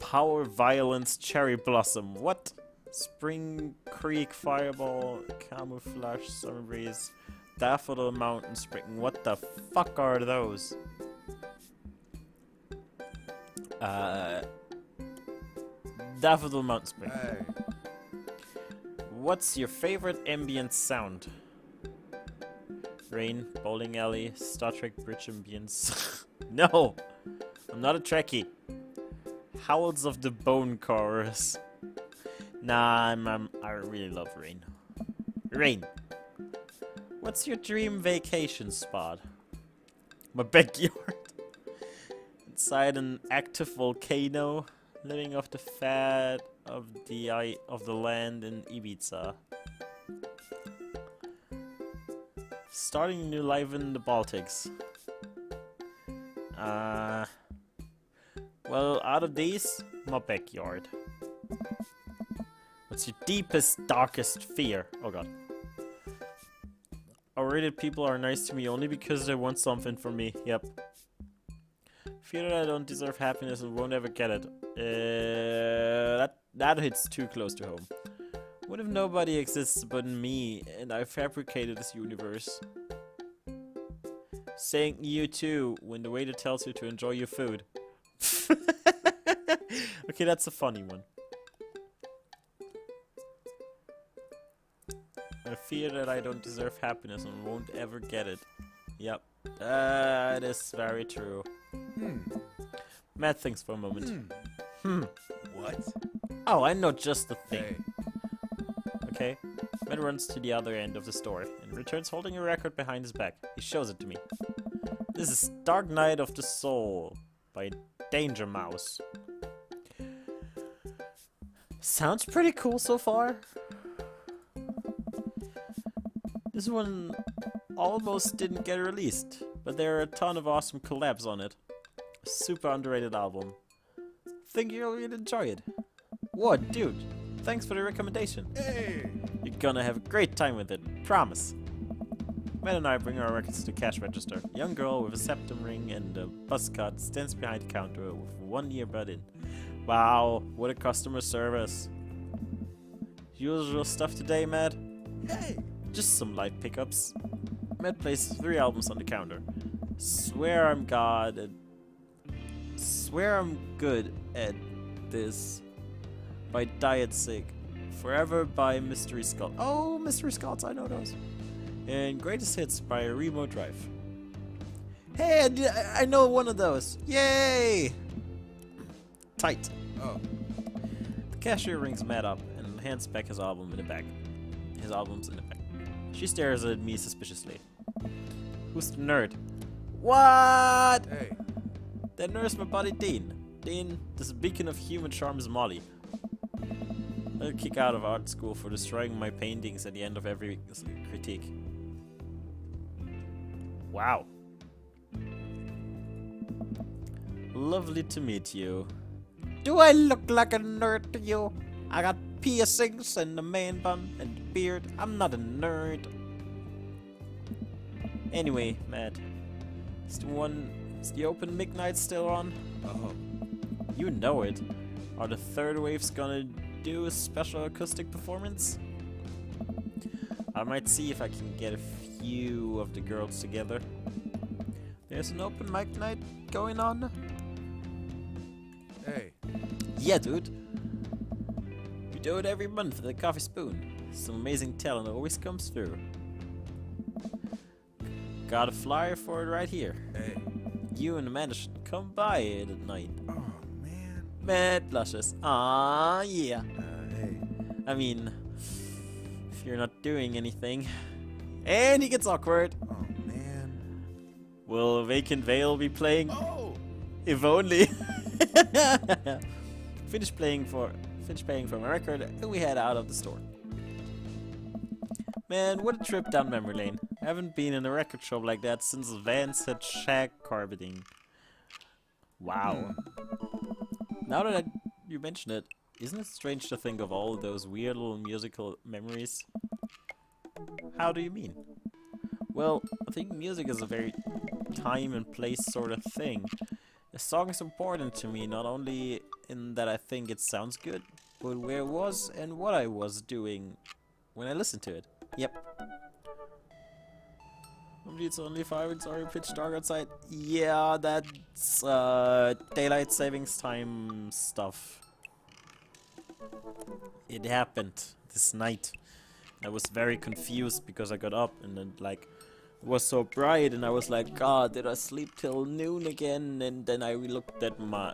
Power Violence Cherry Blossom. What? Spring Creek Fireball, Camouflage Summer Breeze, Daffodil Mountain Spring. What the fuck are those? Daffodil Mountain Spring. Hey. What's your favorite ambient sound? Rain, bowling alley, Star Trek bridge ambience. No! I'm not a Trekkie. Howls of the Bone Chorus. Nah, I really love Rain. Rain. What's your dream vacation spot? My backyard. Inside an active volcano, living off the fat of the land in Ibiza. Starting a new life in the Baltics. Well, out of these, my backyard. What's your deepest, darkest fear? Oh god. Already people are nice to me only because they want something from me. Yep. Fear that I don't deserve happiness and won't ever get it. That hits too close to home. What if nobody exists but me and I fabricated this universe? Saying you too when the waiter tells you to enjoy your food. Okay, that's a funny one. I fear that I don't deserve happiness and won't ever get it. Yep, that is very true. Matt thinks for a moment. What? Oh, I know just the thing. Hey. Okay. Matt runs to the other end of the store and returns holding a record behind his back. He shows it to me. This is Dark Night of the Soul by Danger Mouse. Sounds pretty cool so far. This one almost didn't get released, but there are a ton of awesome collabs on it. A super underrated album. Think you'll really enjoy it. What, dude? Thanks for the recommendation. Hey. You're gonna have a great time with it, promise. Matt and I bring our records to cash register. A young girl with a septum ring and a buzz cut stands behind the counter with one earbud in. Wow, what a customer service. Usual stuff today, Matt? Hey. Just some light pickups. Matt places 3 albums on the counter. Swear I'm good at this by Diet Sick. Forever by Mystery Skull. Oh, Mystery Skulls, I know those. And Greatest Hits by Remote Drive. Hey, I know one of those. Yay! Tight. Oh. The cashier rings Matt up and hands back his albums in the bag. She stares at me suspiciously. Who's the nerd? What? Hey. That nerd's my buddy Dean. Dean, this beacon of human charm is Molly. I'll kick out of art school for destroying my paintings at the end of every critique. Wow. Lovely to meet you. Do I look like a nerd to you? I got piercings and a man bun and a beard. I'm not a nerd. Anyway, Matt, is the open mic night still on? Oh. You know it. Are the Third Waves gonna do a special acoustic performance? I might see if I can get a few of the girls together. There's an open mic night going on? Hey. Yeah, dude. We do it every month at the Coffee Spoon. Some amazing talent always comes through. Got a flyer for it right here. Hey. You and Amanda should come by it at night. Oh, man. Matt blushes. Ah, yeah. Hey. I mean, if you're not doing anything. And he gets awkward. Oh, man. Will Vacant Veil be playing? Oh. If only. Finish paying for my record, and we head out of the store. Man, what a trip down memory lane. I haven't been in a record shop like that since Vance had shag carpeting. Wow. Now that you mention it, isn't it strange to think of all those weird little musical memories? How do you mean? Well, I think music is a very time and place sort of thing. A song is important to me, not only in that I think it sounds good, but where it was and what I was doing when I listened to it. Yep. It's only 5, it's already pitch dark outside. Yeah, that's daylight savings time stuff. It happened this night. I was very confused because I got up and then like it was so bright and I was like, God, did I sleep till noon again? And then I looked at my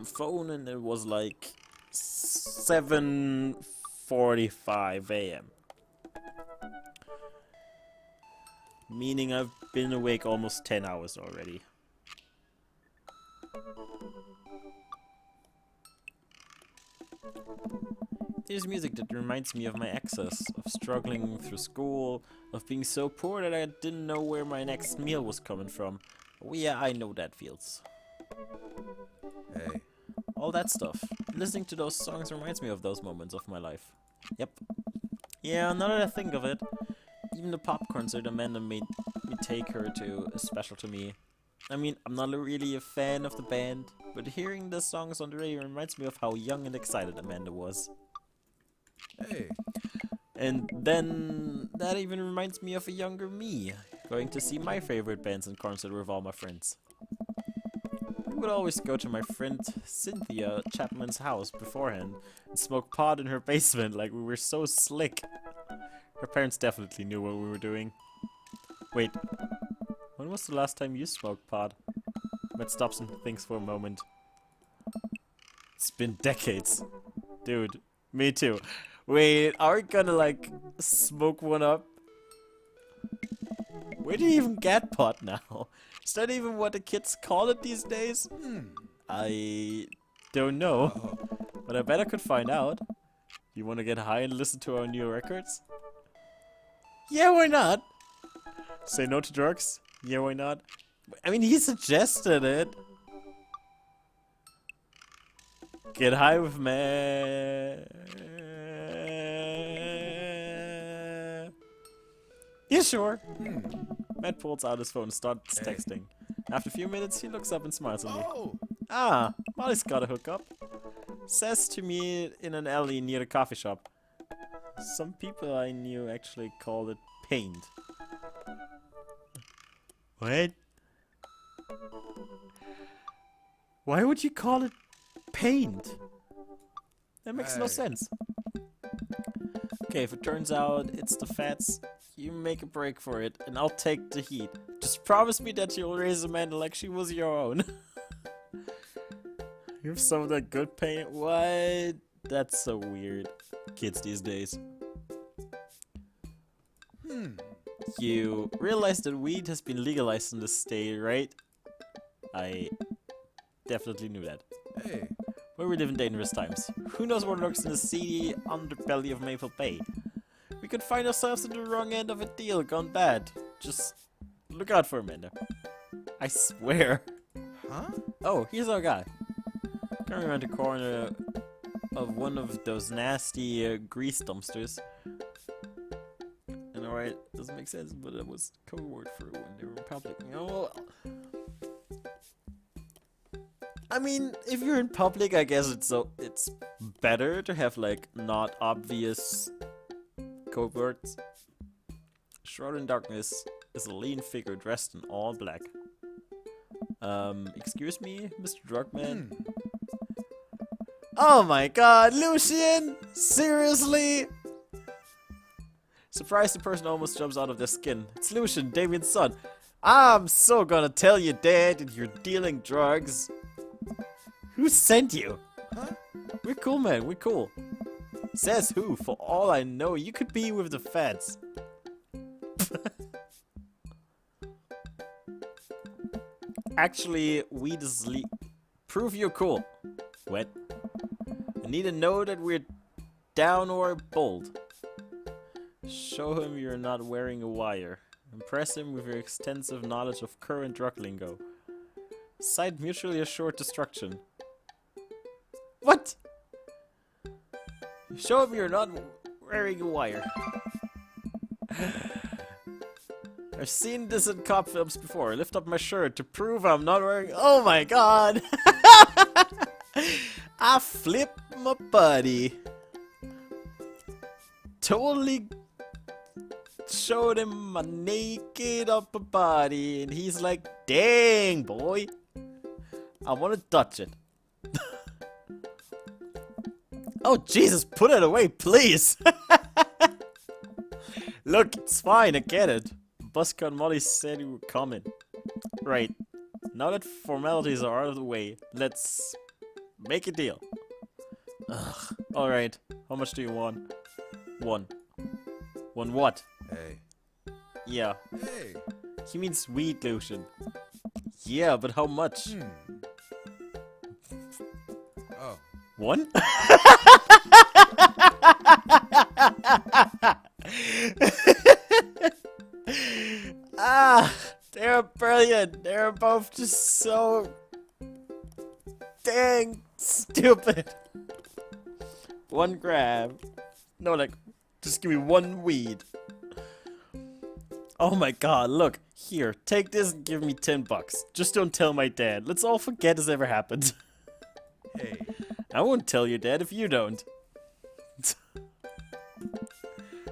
phone and it was like 7:45 a.m. Meaning I've been awake almost 10 hours already. There's music that reminds me of my exes, of struggling through school, of being so poor that I didn't know where my next meal was coming from. Oh yeah, I know that feels. Hey. All that stuff. Listening to those songs reminds me of those moments of my life. Yep. Yeah, now that I think of it, even the pop concert Amanda made me take her to is special to me. I mean, I'm not really a fan of the band, but hearing the songs on the radio reminds me of how young and excited Amanda was. Hey. And then that even reminds me of a younger me, going to see my favorite bands in concert with all my friends. We would always go to my friend Cynthia Chapman's house beforehand and smoke pot in her basement like we were so slick. Her parents definitely knew what we were doing. Wait, when was the last time you smoked pot? Let's stop some things for a moment. It's been decades. Dude, me too. Wait, are we gonna like smoke one up? Where do you even get pot now? Is that even what the kids call it these days? I don't know, but I bet I could find out. You wanna get high and listen to our new records? Yeah, why not? Say no to drugs? Yeah, why not? I mean, he suggested it. Get high with me. Yeah, sure. Matt pulls out his phone and starts texting. After a few minutes, he looks up and smiles at me. Oh! Ah, Molly's got a hookup. Says to me in an alley near the coffee shop. Some people I knew actually called it paint. What? Why would you call it paint? That makes no Hey. sense. Okay, if it turns out it's the fats, you make a break for it, and I'll take the heat. Just promise me that you'll raise Amanda like she was your own. You have some of that good paint? What? That's so weird. Kids these days. You realize that weed has been legalized in the state, right? I definitely knew that. Hey! But we live in dangerous times. Who knows what lurks in the seedy underbelly of Maple Bay? We could find ourselves in the wrong end of a deal gone bad. Just look out for Amanda. I swear. Huh? Oh, here's our guy. Coming around the corner of one of those nasty grease dumpsters. And alright, doesn't make sense, but it was code word for when they were in public. Oh, well. I mean, if you're in public, I guess it's better to have like not obvious code words. Shrouded in darkness is a lean figure dressed in all black. Excuse me, Mr. Drugman? Oh my god, Lucian! Seriously? Surprised, the person almost jumps out of their skin. It's Lucian, Damien's son. I'm so gonna tell you, Dad, that you're dealing drugs. Who sent you? Huh? We're cool, man. We're cool. Says who? For all I know, you could be with the feds. Actually, weed is prove you're cool. What? I need to know that we're down or bold. Show him you're not wearing a wire. Impress him with your extensive knowledge of current drug lingo. Cite mutually assured destruction. What? Show him you're not wearing a wire. I've seen this in cop films before. I lift up my shirt to prove I'm not wearing. Oh my god! I flip my buddy. Totally showed him my naked upper body, and he's like, "Dang, boy, I want to touch it." Oh Jesus, put it away, please. Look, it's fine, I get it. Busker and Molly said you were coming. Right. Now that formalities are out of the way, let's make a deal. Ugh. Alright. How much do you want? One. One what? Hey. Yeah. Hey. He means weed, Lucian. Yeah, but how much? Oh. One? Ah, they're brilliant. They're both just so dang stupid. One grab. No, like, just give me one weed. Oh my god, look. Here, take this and give me $10. Just don't tell my dad. Let's all forget this ever happened. Hey. I won't tell your dad if you don't.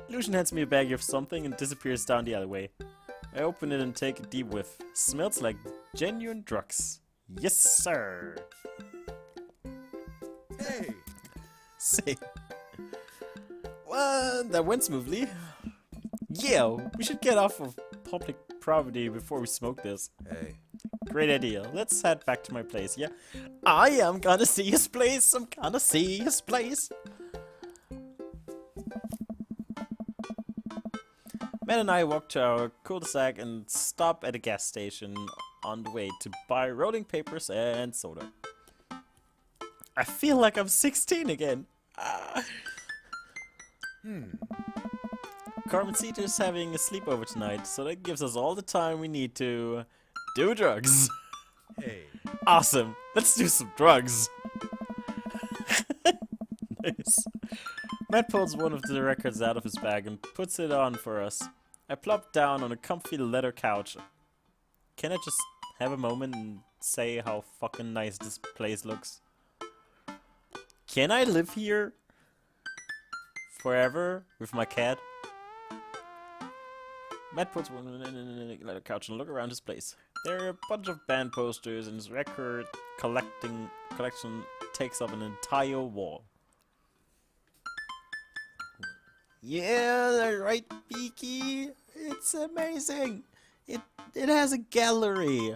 Lucian hands me a baggie of something and disappears down the alleyway. I open it and take a deep whiff. Smells like genuine drugs. Yes, sir. Hey! Say. Well, that went smoothly. Yeah, we should get off of public property before we smoke this. Hey. Great idea. Let's head back to my place, yeah? I am gonna see his place. I'm gonna see his place. Matt and I walk to our cul-de-sac and stop at a gas station on the way to buy rolling papers and soda. I feel like I'm 16 again. Carmen Cedar's having a sleepover tonight, so that gives us all the time we need to do drugs. Hey. Awesome. Let's do some drugs. Nice. Matt pulls one of the records out of his bag and puts it on for us. I plop down on a comfy leather couch. Can I just have a moment and say how fucking nice this place looks? Can I live here forever with my cat? Matt puts one in a leather couch and look around his place. There are a bunch of band posters and his record collection takes up an entire wall. Yeah, that's right, Beaky. It's amazing. It has a gallery.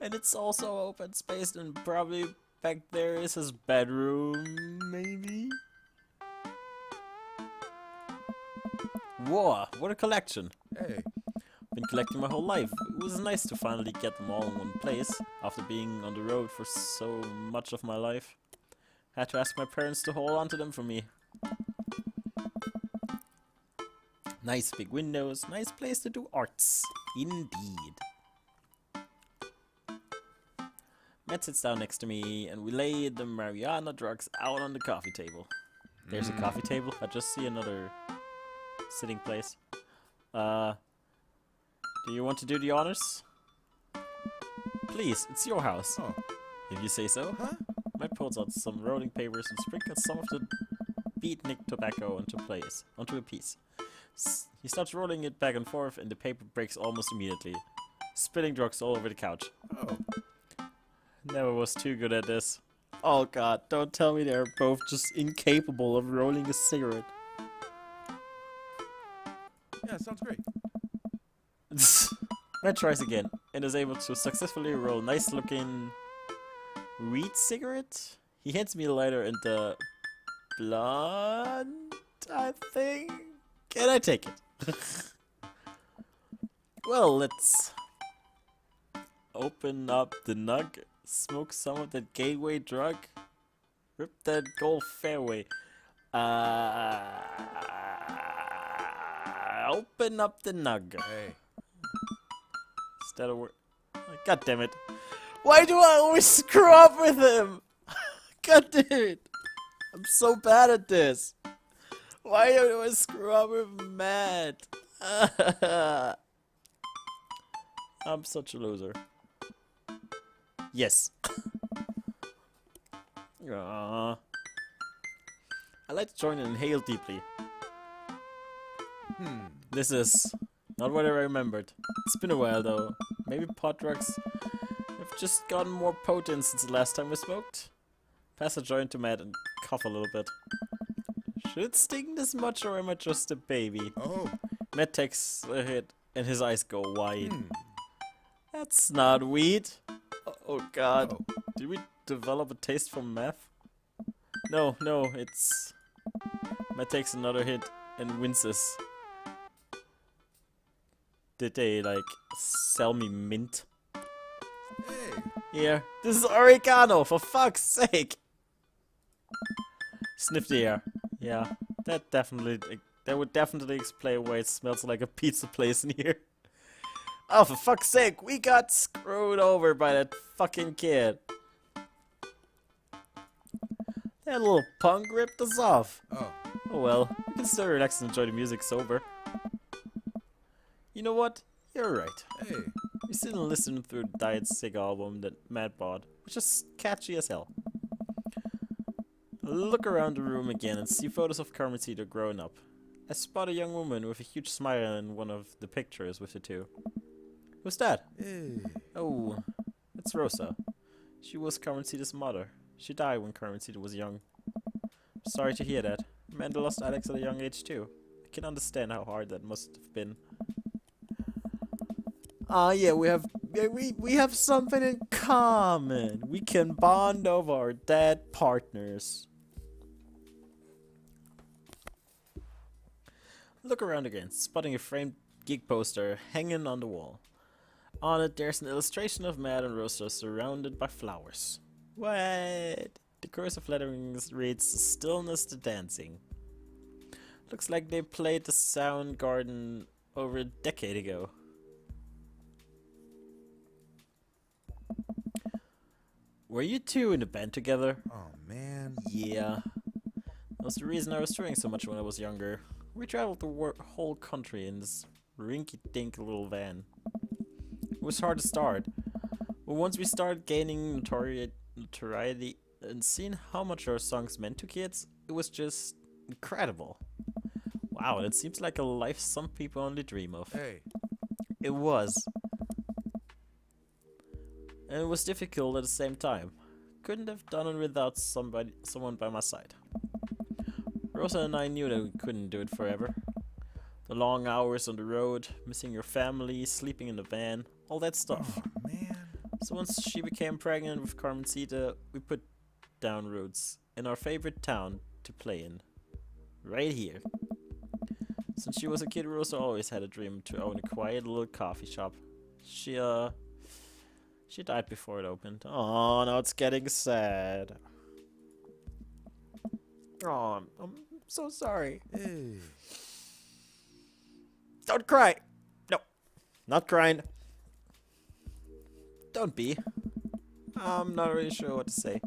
And it's also open space, and probably back there is his bedroom, maybe? Whoa, what a collection. Hey. Been collecting my whole life. It was nice to finally get them all in one place, after being on the road for so much of my life. Had to ask my parents to hold on to them for me. Nice big windows, nice place to do arts. Indeed. Matt sits down next to me and we lay the marijuana drugs out on the coffee table. There's a coffee table. I just see another sitting place. Do you want to do the honors? Please, it's your house. Oh. If you say so. Huh? Matt pulls out some rolling papers and sprinkles some of the beatnik tobacco onto a piece. He starts rolling it back and forth and the paper breaks almost immediately, spilling drugs all over the couch. Oh. Never was too good at this. Oh god, don't tell me they're both just incapable of rolling a cigarette. Yeah, sounds great. Matt tries again and is able to successfully roll a nice looking weed cigarette. He hands me a lighter and the blunt, I think. Can I take it? Well, let's open up the nug, smoke some of that gateway drug, rip that gold fairway. Open up the nug. Hey. Instead of God damn it. Why do I always screw up with him? God damn it. I'm so bad at this. Why do I screw up with Matt? I'm such a loser. Yes. I like to join and inhale deeply. This is not what I remembered. It's been a while though. Maybe pot drugs have just gotten more potent since the last time we smoked. Pass a joint to Matt and cough a little bit. Should it sting this much or am I just a baby? Oh. Matt takes a hit and his eyes go wide. That's not weed. Oh god. Oh. Did we develop a taste for meth? No, it's... Matt takes another hit and winces. Did they, like, sell me mint? Hey. Here, this is oregano, for fuck's sake! Sniff the air. Yeah, that would definitely explain why it smells like a pizza place in here. Oh, for fuck's sake, we got screwed over by that fucking kid. That little punk ripped us off. Oh. Oh well, we can still relax and enjoy the music sober. You know what? You're right. Hey. We still listened through the Diet Sig album that Matt bought, which is catchy as hell. Look around the room again and see photos of Carmencita growing up. I spot a young woman with a huge smile in one of the pictures with the two. Who's that? Hey. Oh, it's Rosa. She was Carmencita's mother. She died when Carmencita was young. Sorry to hear that. Amanda lost Alex at a young age too. I can understand how hard that must have been. Ah, yeah, we have something in common. We can bond over our dead partners. Look around again, spotting a framed gig poster hanging on the wall. On it, there's an illustration of Matt and Rosa surrounded by flowers. What? The cursive lettering reads "Stillness to Dancing." Looks like they played the Soundgarden over a decade ago. Were you two in the band together? Oh, man. Yeah. That was the reason I was touring so much when I was younger. We traveled the whole country in this rinky-dink little van. It was hard to start, but once we started gaining notoriety and seeing how much our songs meant to kids, it was just incredible. Wow, it seems like a life some people only dream of. Hey. It was. And it was difficult at the same time. Couldn't have done it without someone by my side. Rosa and I knew that we couldn't do it forever. The long hours on the road, missing your family, sleeping in the van, all that stuff. Oh, man. So once she became pregnant with Carmencita, we put down roots in our favorite town to play in. Right here. Since she was a kid, Rosa always had a dream to own a quiet little coffee shop. She died before it opened. Oh, now it's getting sad. Oh, I'm so sorry. Hey. Don't cry. No, not crying. Don't be. I'm not really sure what to say.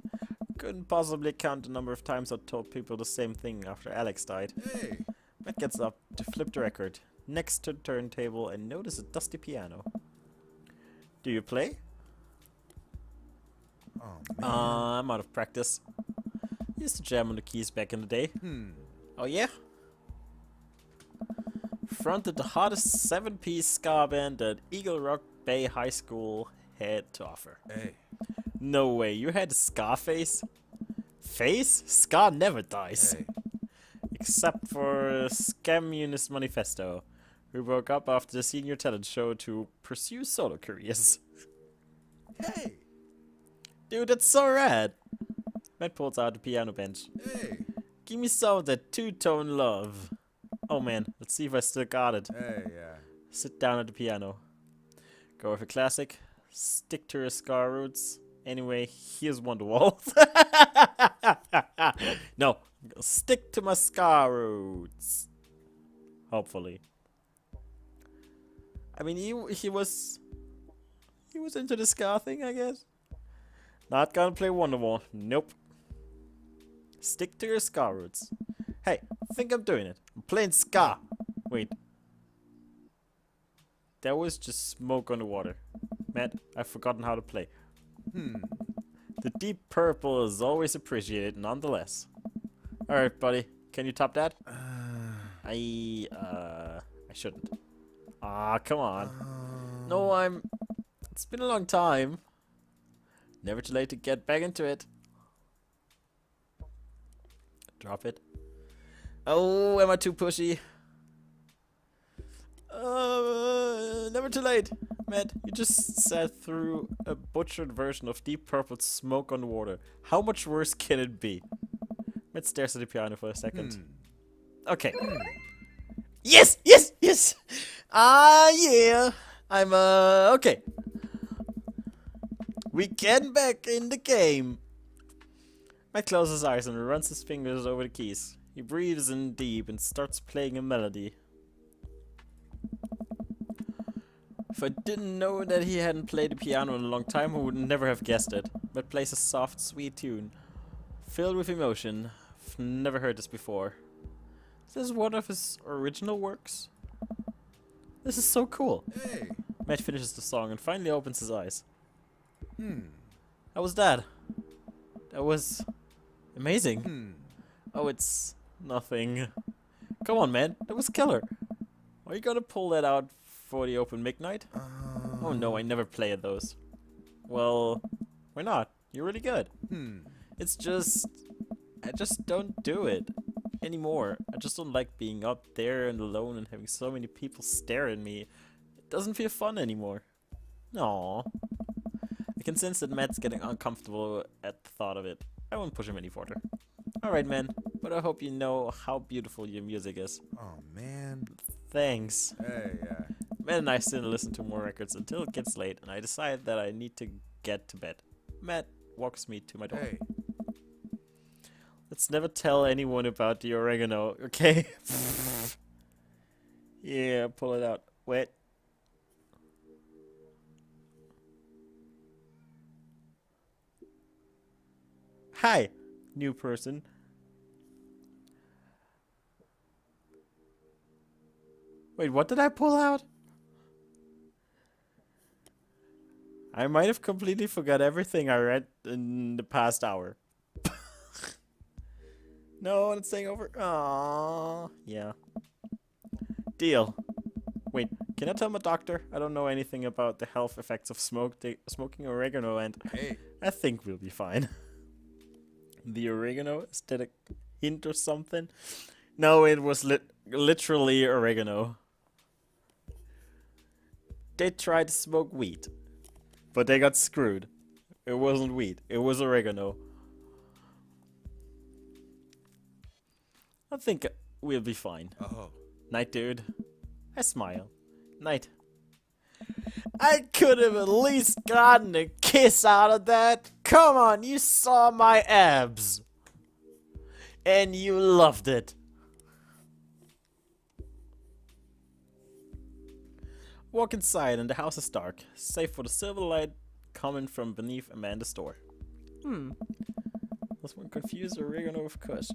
Couldn't possibly count the number of times I told people the same thing after Alex died. Hey. Matt gets up to flip the record next to the turntable and notice a dusty piano. Do you play? Oh, man. I'm out of practice. Used to jam on the keys back in the day. Oh yeah? Fronted the hottest 7-piece ska band that Eagle Rock Bay High School had to offer. Hey. No way, you had a ska face? Face? Ska never dies. Hey. Except for Scammunist Manifesto, who broke up after the senior talent show to pursue solo careers. Hey. Dude, that's so rad! Matt pulls out the piano bench. Hey. Give me some of that two-tone love. Oh man, let's see if I still got it. Hey, yeah. Sit down at the piano. Go with a classic. Stick to your ska roots. Anyway, here's Wonderwall. No, stick to my ska roots. Hopefully. I mean, he was into the ska thing, I guess. Not gonna play Wonderwall. Nope. Stick to your ska roots. Hey, I think I'm doing it. I'm playing ska. Wait. That was just smoke on the water. Matt, I've forgotten how to play. The deep purple is always appreciated nonetheless. Alright, buddy. Can you top that? I shouldn't. Ah, come on. No, it's been a long time. Never too late to get back into it. Drop it. Oh, am I too pushy? Never too late. Matt, you just sat through a butchered version of Deep Purple's Smoke on the Water. How much worse can it be? Matt stares at the piano for a second. Okay. Yes! Yes! Yes! Ah, yeah! I'm, okay. We get back in the game. Matt closes his eyes and runs his fingers over the keys. He breathes in deep and starts playing a melody. If I didn't know that he hadn't played the piano in a long time, I would never have guessed it. Matt plays a soft, sweet tune, filled with emotion. I've never heard this before. Is this one of his original works? This is so cool. Hey. Matt finishes the song and finally opens his eyes. How was that? That was Amazing. Oh, it's nothing. Come on, man. That was killer. Are you gonna pull that out for the open mic night? Oh no, I never play at those. Well, why not? You're really good. It's just... I just don't do it anymore. I just don't like being up there and alone and having so many people stare at me. It doesn't feel fun anymore. Aww. I can sense that Matt's getting uncomfortable at the thought of it. I won't push him any further. Alright, man, but I hope you know how beautiful your music is. Oh, man. Thanks. Hey, Matt and I still listen to more records until it gets late, and I decide that I need to get to bed. Matt walks me to my door. hey. Let's never tell anyone about the oregano, okay? Yeah, pull it out. Wait. Hi, new person. Wait, what did I pull out? I might have completely forgot everything I read in the past hour. No, it's staying over. Aww. Yeah. Deal. Wait, can I tell my doctor? I don't know anything about the health effects of smoking oregano, and Hey. I think we'll be fine. The oregano? Is that a hint or something? No, it was literally oregano. They tried to smoke weed, but they got screwed. It wasn't weed, it was oregano. I think we'll be fine. Oh. Night, dude. I smile. Night. I could have at least gotten a kiss out of that. Come on, you saw my abs. And you loved it. Walk inside and the house is dark, save for the silver light coming from beneath Amanda's door. Does one confuse oregano with kush?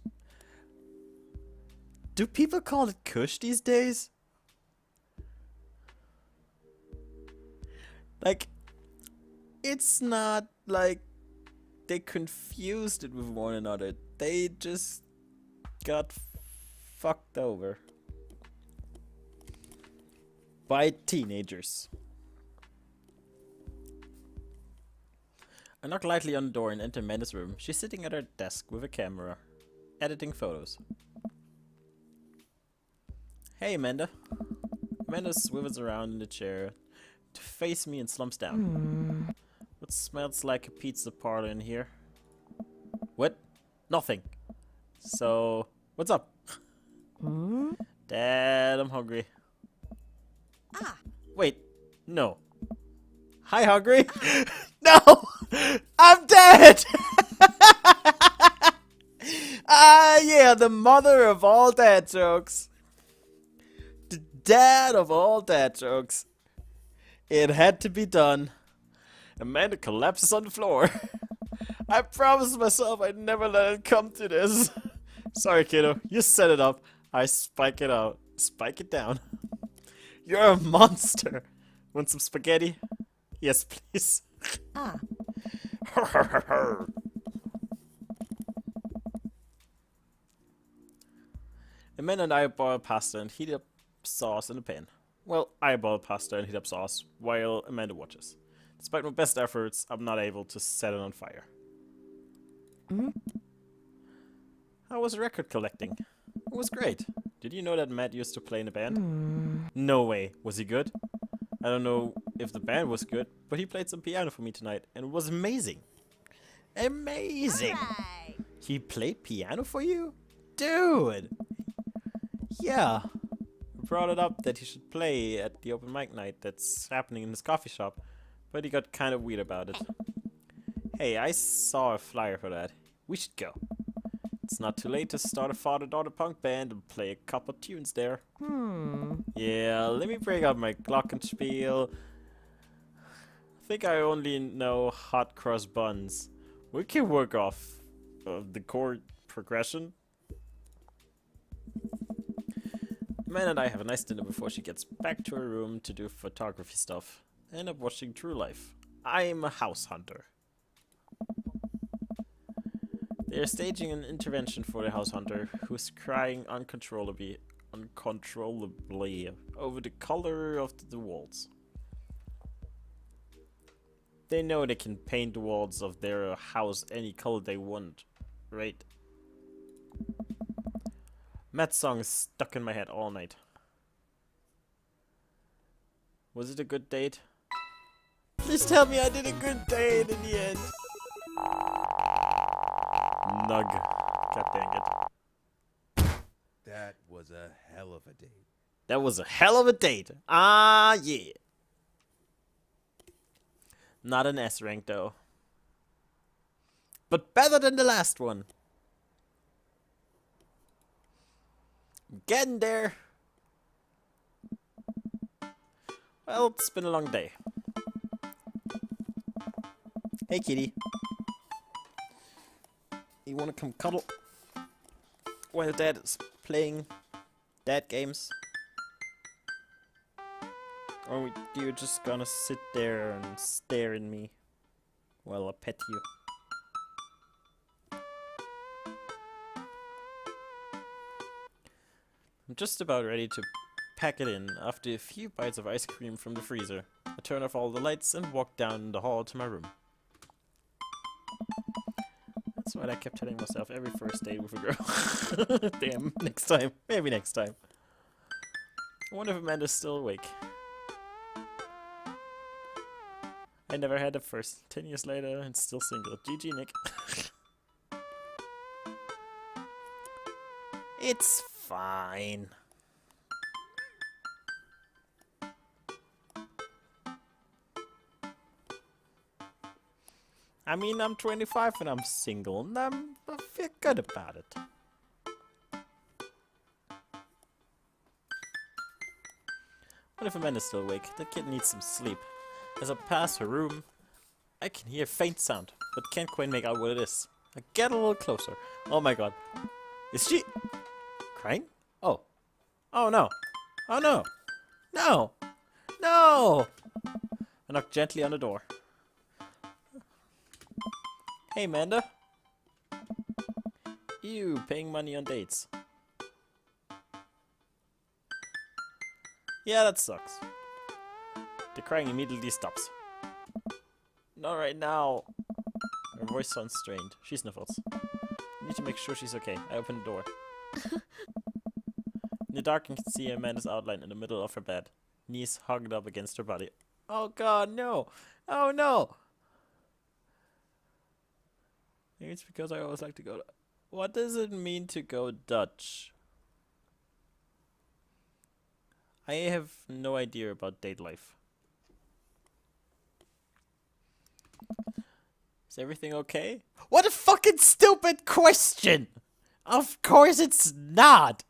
Do people call it kush these days? Like, it's not like they confused it with one another. They just got fucked over by teenagers. I knock lightly on the door and enter Amanda's room. She's sitting at her desk with a camera, editing photos. Hey, Amanda. Amanda swivels around in the chair to face me and slumps down. What smells like a pizza parlor in here? What? Nothing. So, what's up? Dad, I'm hungry. Wait, no. Hi, hungry? No! I'm dead! Yeah, the mother of all dad jokes. The dad of all dad jokes. It had to be done. Amanda collapses on the floor. I promised myself I'd never let it come to this. Sorry, kiddo. You set it up. I spike it out. Spike it down. You're a monster. Want some spaghetti? Yes, please. Amanda and I boil pasta and heat up sauce in a pan. Well, I boil pasta and heat up sauce while Amanda watches. Despite my best efforts, I'm not able to set it on fire. How was record collecting? It was great. Did you know that Matt used to play in a band? No way. Was he good? I don't know if the band was good, but he played some piano for me tonight, and it was amazing. Amazing! Right. He played piano for you? Dude! Yeah. I brought it up that he should play at the open mic night that's happening in his coffee shop, but he got kind of weird about it. Hey, I saw a flyer for that. We should go. It's not too late to start a father-daughter punk band and play a couple tunes there. Yeah, let me break out my glockenspiel. I think I only know hot cross buns. We can work off the chord progression. Man and I have a nice dinner before she gets back to her room to do photography stuff. I end up watching True Life. I'm a house hunter. They are staging an intervention for the house hunter, who's crying uncontrollably over the color of the walls. They know they can paint the walls of their house any color they want, right? Matt's song is stuck in my head all night. Was it a good date? Please tell me I did a good date in the end. Nug. God dang it. That was a hell of a date. That was a hell of a date. Ah, yeah. Not an S rank though. But better than the last one. Getting there. Well, it's been a long day. Hey, kitty. You wanna come cuddle? While Dad is playing dad games? Or you're just gonna sit there and stare at me while I pet you? I'm just about ready to pack it in after a few bites of ice cream from the freezer. I turn off all the lights and walk down the hall to my room. That's what I kept telling myself every first date with a girl. Damn, next time. Maybe next time. I wonder if Amanda's still awake. I never had a first. 10 years later and still single. GG, Nick. It's fine. I mean, I'm 25 and I'm single, and I feel good about it. What if Amanda's still awake? That kid needs some sleep. As I pass her room, I can hear a faint sound, but can't quite make out what it is. I get a little closer. Oh my god. Is she crying? Oh. Oh no. Oh no. No. No. I knock gently on the door. Hey, Amanda. You paying money on dates. Yeah, that sucks. The crying immediately stops. Not right now. Her voice sounds strained. She sniffles. I need to make sure she's okay. I open the door. In the dark, I can see Amanda's outline in the middle of her bed. Knees hugged up against her body. Oh god, no! Oh no! Maybe it's because I always like to go... What does it mean to go Dutch? I have no idea about date life. Is everything okay? What a fucking stupid question! Of course it's not!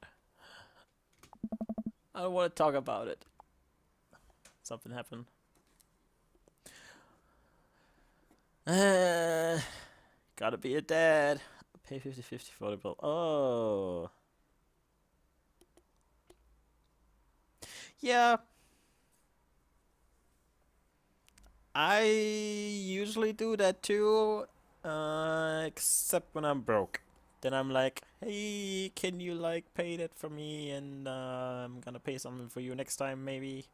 I don't want to talk about it. Something happened. Gotta be a dad. Pay 50-50 for the bill. Oh. Yeah. I usually do that too. Except when I'm broke. Then I'm like, hey, can you like pay that for me? And I'm gonna pay something for you next time, maybe.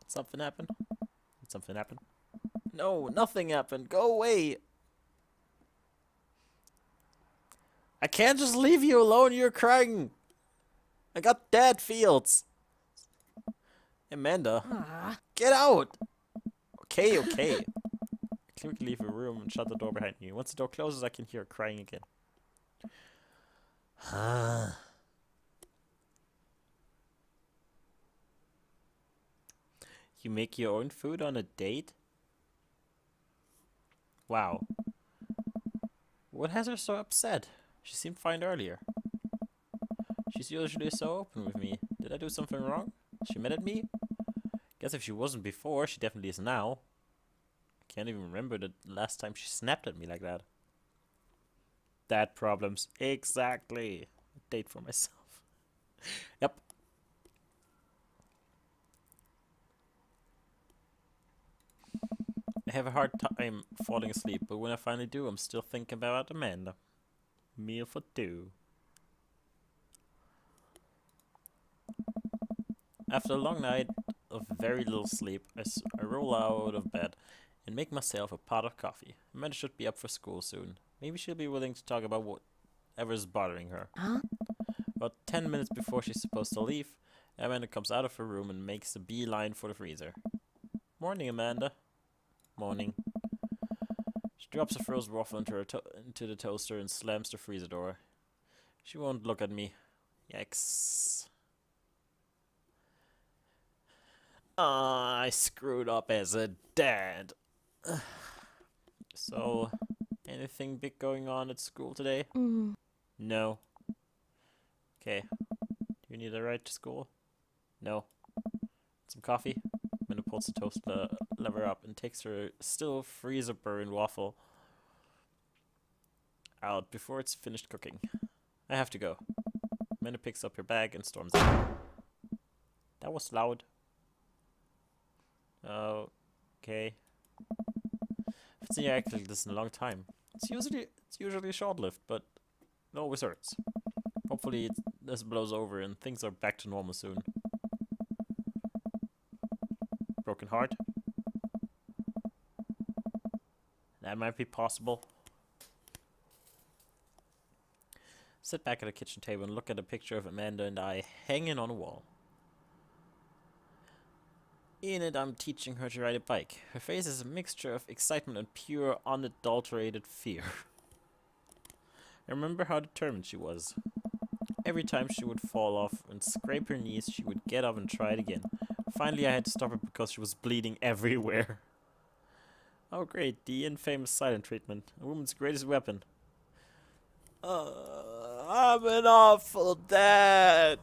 Something happened? Did something happen? No, nothing happened. Go away. I can't just leave you alone. You're crying. I got dad feels. Amanda, get out. Okay, okay. I quickly leave the room and shut the door behind me. Once the door closes, I can hear her crying again. You make your own food on a date? Wow. What has her so upset? She seemed fine earlier. She's usually so open with me. Did I do something wrong? She mad at me? Guess if she wasn't before, she definitely is now. I can't even remember the last time she snapped at me like that. Dad problems. Exactly. A date for myself. Yep. I have a hard time falling asleep, but when I finally do, I'm still thinking about Amanda. Meal for two. After a long night of very little sleep, I roll out of bed and make myself a pot of coffee. Amanda should be up for school soon. Maybe she'll be willing to talk about whatever's bothering her. About 10 minutes before she's supposed to leave, Amanda comes out of her room and makes a beeline for the freezer. Morning, Amanda. Morning. She drops a frozen waffle into the toaster and slams the freezer door. She won't look at me. Yikes. I screwed up as a dad. So, anything big going on at school today? No. Okay. Do you need a ride to school? No. Some coffee? Minna pulls the toaster lever up and takes her still freezer burned waffle out before it's finished cooking. I have to go. Minna picks up her bag and storms out. That was loud. Okay. I've seen you act like this in a long time. It's usually short-lived, but it always hurts. Hopefully this blows over and things are back to normal soon. Broken heart? That might be possible. Sit back at the kitchen table and look at a picture of Amanda and I hanging on a wall. In it, I'm teaching her to ride a bike. Her face is a mixture of excitement and pure, unadulterated fear. I remember how determined she was. Every time she would fall off and scrape her knees, she would get up and try it again. Finally, I had to stop her because she was bleeding everywhere. Oh great, the infamous silent treatment. A woman's greatest weapon. I'm an awful dad.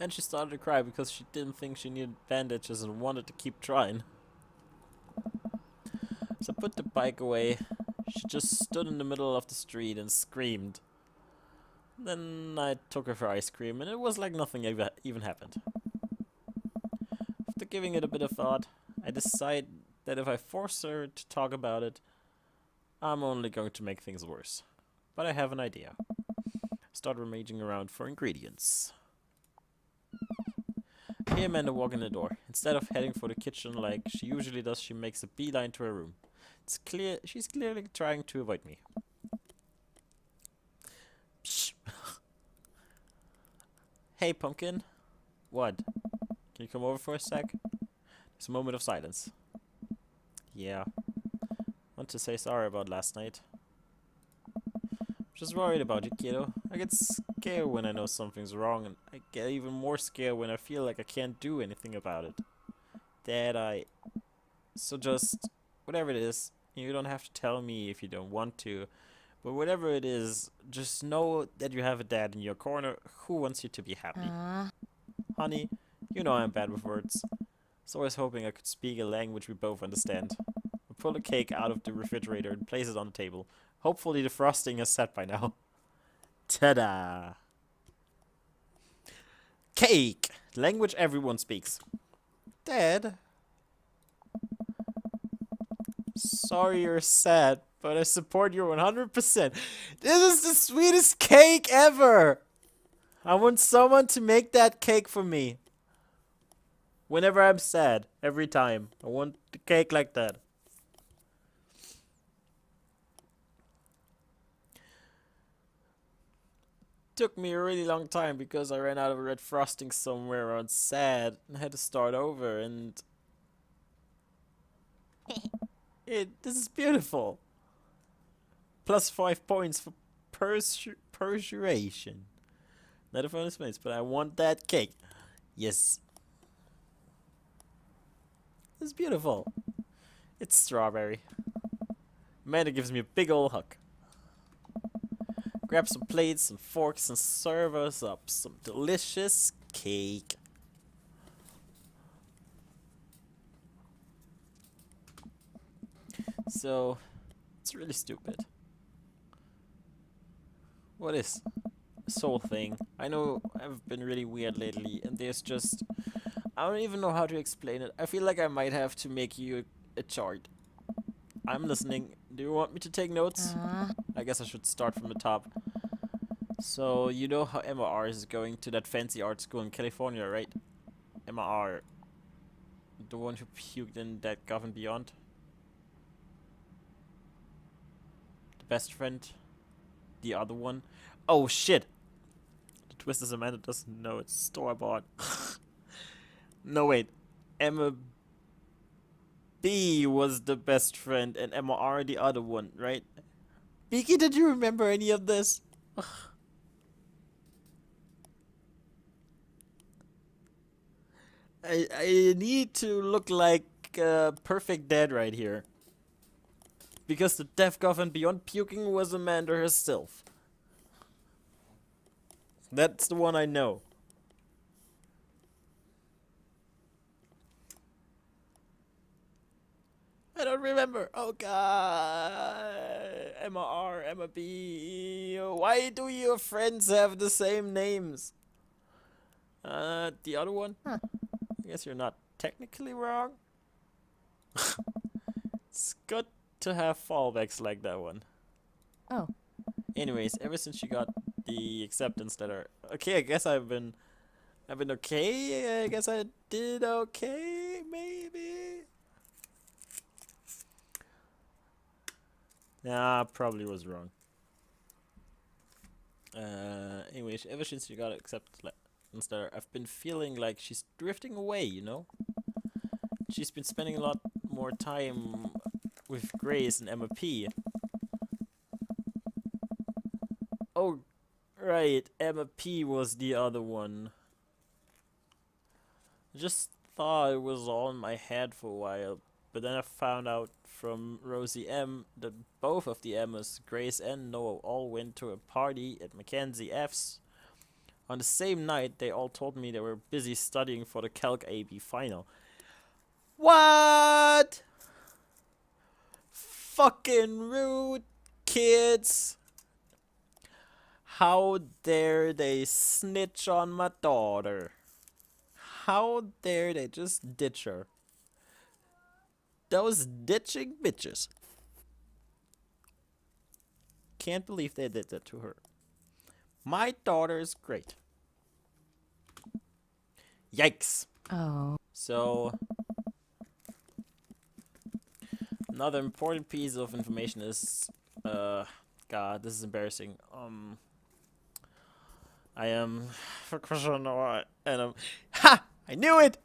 And she started to cry because she didn't think she needed bandages and wanted to keep trying. So I put the bike away. She just stood in the middle of the street and screamed. Then I took her for ice cream and it was like nothing even happened. After giving it a bit of thought, I decided that if I force her to talk about it, I'm only going to make things worse. But I have an idea. Start rummaging around for ingredients. I hear Amanda walk in the door. Instead of heading for the kitchen like she usually does, she makes a beeline to her room. It's clear she's clearly trying to avoid me. Psh. Hey, Pumpkin. What? Can you come over for a sec? There's a moment of silence. Yeah. Want to say sorry about last night. Just worried about you, kiddo. I get scared when I know something's wrong, and I get even more scared when I feel like I can't do anything about it. So just, whatever it is, you don't have to tell me if you don't want to, but whatever it is, just know that you have a dad in your corner who wants you to be happy. Honey, you know I'm bad with words, so I was hoping I could speak a language we both understand. I pull a cake out of the refrigerator and place it on the table. Hopefully the frosting is set by now. Ta-da! Cake! Language everyone speaks. Dad? Sorry you're sad, but I support you 100%. This is the sweetest cake ever! I want someone to make that cake for me. Whenever I'm sad, every time. I want the cake like that. Took me a really long time because I ran out of red frosting somewhere on sad and had to start over, and this is beautiful. Plus 5 points for persuasion. Not a bonus points, but I want that cake. Yes. It's beautiful. It's strawberry. Amanda gives me a big ol' hug. Grab some plates and forks and serve us up some delicious cake. So, it's really stupid. What is this whole thing? I know I've been really weird lately, and there's just... I don't even know how to explain it. I feel like I might have to make you a chart. I'm listening. Do you want me to take notes? I guess I should start from the top. So, you know how Emma R is going to that fancy art school in California, right? Emma R. The one who puked in that Gov Beyond. The best friend. The other one. Oh, shit! The twist is Amanda doesn't know it's store-bought. No, wait. Emma B was the best friend and Emma R the other one, right? Beaky, did you remember any of this? I need to look like perfect dad right here. Because the Deaf Gov and Beyond puking was Amanda herself. That's the one I know. I don't remember. Oh god. Emma R, Emma B. Why do your friends have the same names? The other one? I guess you're not technically wrong. It's good to have fallbacks like that one. Oh. Anyways, ever since you got the acceptance letter, okay, I guess I've been okay. I guess I did okay, maybe. Nah, probably was wrong. Anyways, ever since you got acceptance letter, I've been feeling like she's drifting away, you know? She's been spending a lot more time with Grace and Emma P. Oh, right, Emma P was the other one. I just thought it was all in my head for a while, but then I found out from Rosie M that both of the Emmas, Grace and Noah, all went to a party at Mackenzie F's. On the same night, they all told me they were busy studying for the Calc AB final. What? Fucking rude, kids. How dare they snitch on my daughter? How dare they just ditch her? Those ditching bitches. Can't believe they did that to her. My daughter is great. Yikes. Oh. So, another important piece of information is, God, this is embarrassing. I am for crushing Noah, and ha! I knew it!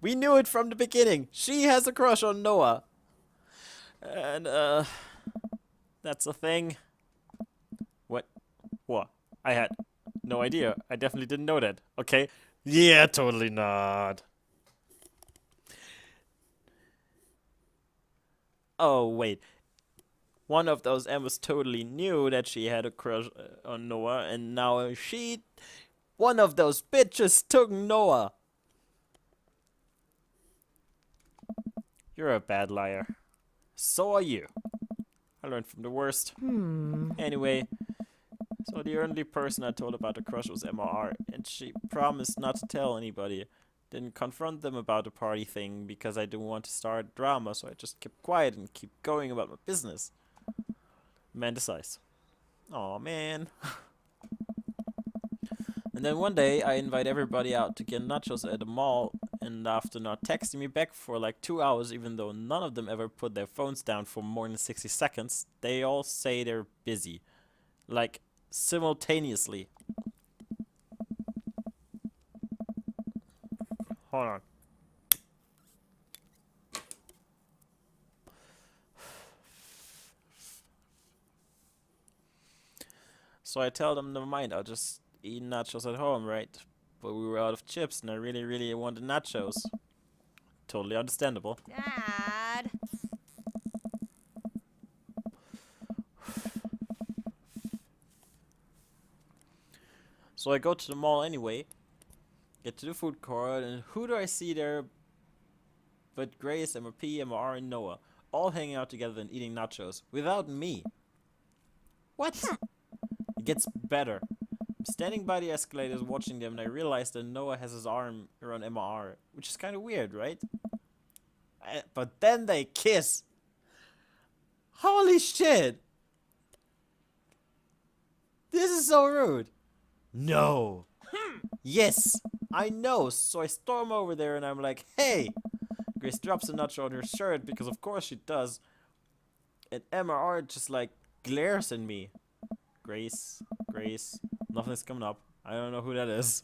We knew it from the beginning. She has a crush on Noah. And, that's a thing. What? What? I had no idea. I definitely didn't know that. Okay. Yeah, totally not. Oh, wait. One of those Emmas totally knew that she had a crush on Noah, and now one of those bitches took Noah. You're a bad liar. So are you. I learned from the worst. Anyway, so the only person I told about the crush was Emma R, and she promised not to tell anybody. Didn't confront them about the party thing because I didn't want to start drama, so I just kept quiet and keep going about my business. Man decides. Aw, man. And then one day, I invite everybody out to get nachos at the mall, and after not texting me back for like 2 hours, even though none of them ever put their phones down for more than 60 seconds, they all say they're busy. Like, simultaneously. Hold on. So I tell them, never mind, I'll just eat nachos at home, right? But we were out of chips and I really, really wanted nachos. Totally understandable. Dad. So I go to the mall anyway, get to the food court, and who do I see there but Grace, Emma P, Emma R, and Noah, all hanging out together and eating nachos, without me. What? It gets better. I'm standing by the escalators watching them, and I realize that Noah has his arm around MR, which is kind of weird, right? But then they kiss. Holy shit! This is so rude. No. Yes, I know. So I storm over there and I'm like, hey! Grace drops a notch on her shirt because of course she does. And MR just like glares at me. Grace, nothing's coming up. I don't know who that is.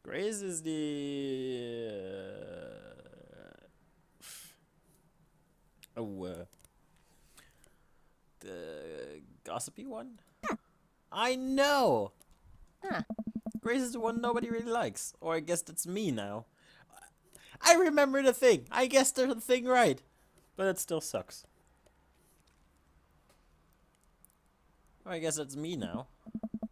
Grace is the gossipy one? I know! Huh. Grace is the one nobody really likes. Or I guess that's me now. I remember the thing! I guessed the thing right! But it still sucks. I guess that's me now.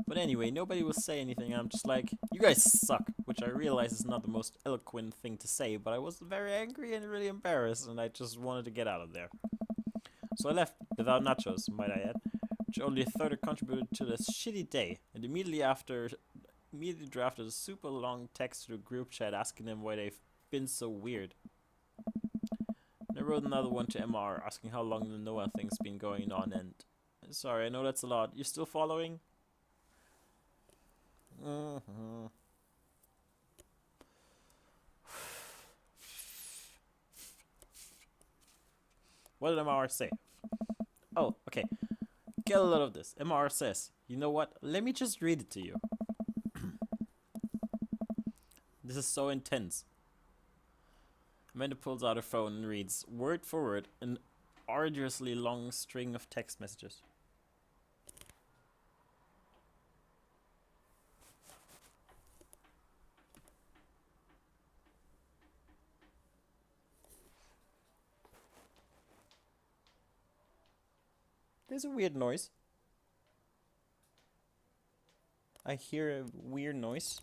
But anyway, nobody will say anything. I'm just like, you guys suck. Which I realize is not the most eloquent thing to say, but I was very angry and really embarrassed, and I just wanted to get out of there. So I left without nachos, might I add, which only further contributed to this shitty day. And immediately drafted a super long text to the group chat asking them why they've been so weird. And I wrote another one to MR asking how long the Noah thing's been going on, and sorry, I know that's a lot. You still following? What did MR say? Oh, okay. Get a lot of this. MR says, you know what? Let me just read it to you. This is so intense. Amanda pulls out her phone and reads, word for word, an arduously long string of text messages. There's a weird noise. I hear a weird noise.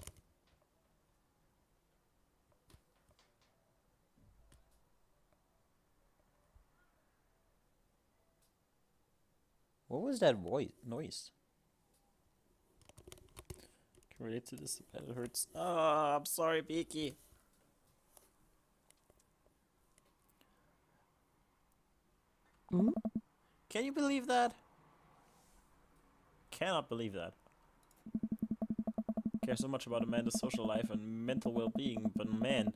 What was that noise? Can relate to this, it hurts. Oh, I'm sorry, Beaky. Can you believe that? Cannot believe that. Care so much about Amanda's social life and mental well-being, but man,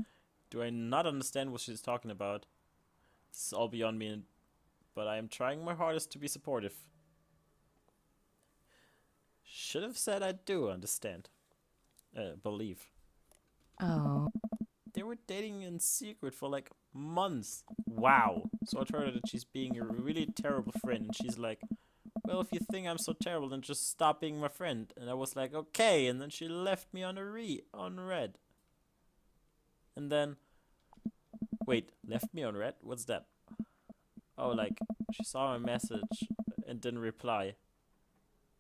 do I not understand what she's talking about. This is all beyond me, but I am trying my hardest to be supportive. Should have said I do understand. Believe. Oh. They were dating in secret for like months. Wow. So I told her that she's being a really terrible friend, and she's like, well, if you think I'm so terrible, then just stop being my friend. And I was like, okay. And then she left me on red. And then, wait, left me on red? What's that? Oh, like, she saw my message and didn't reply.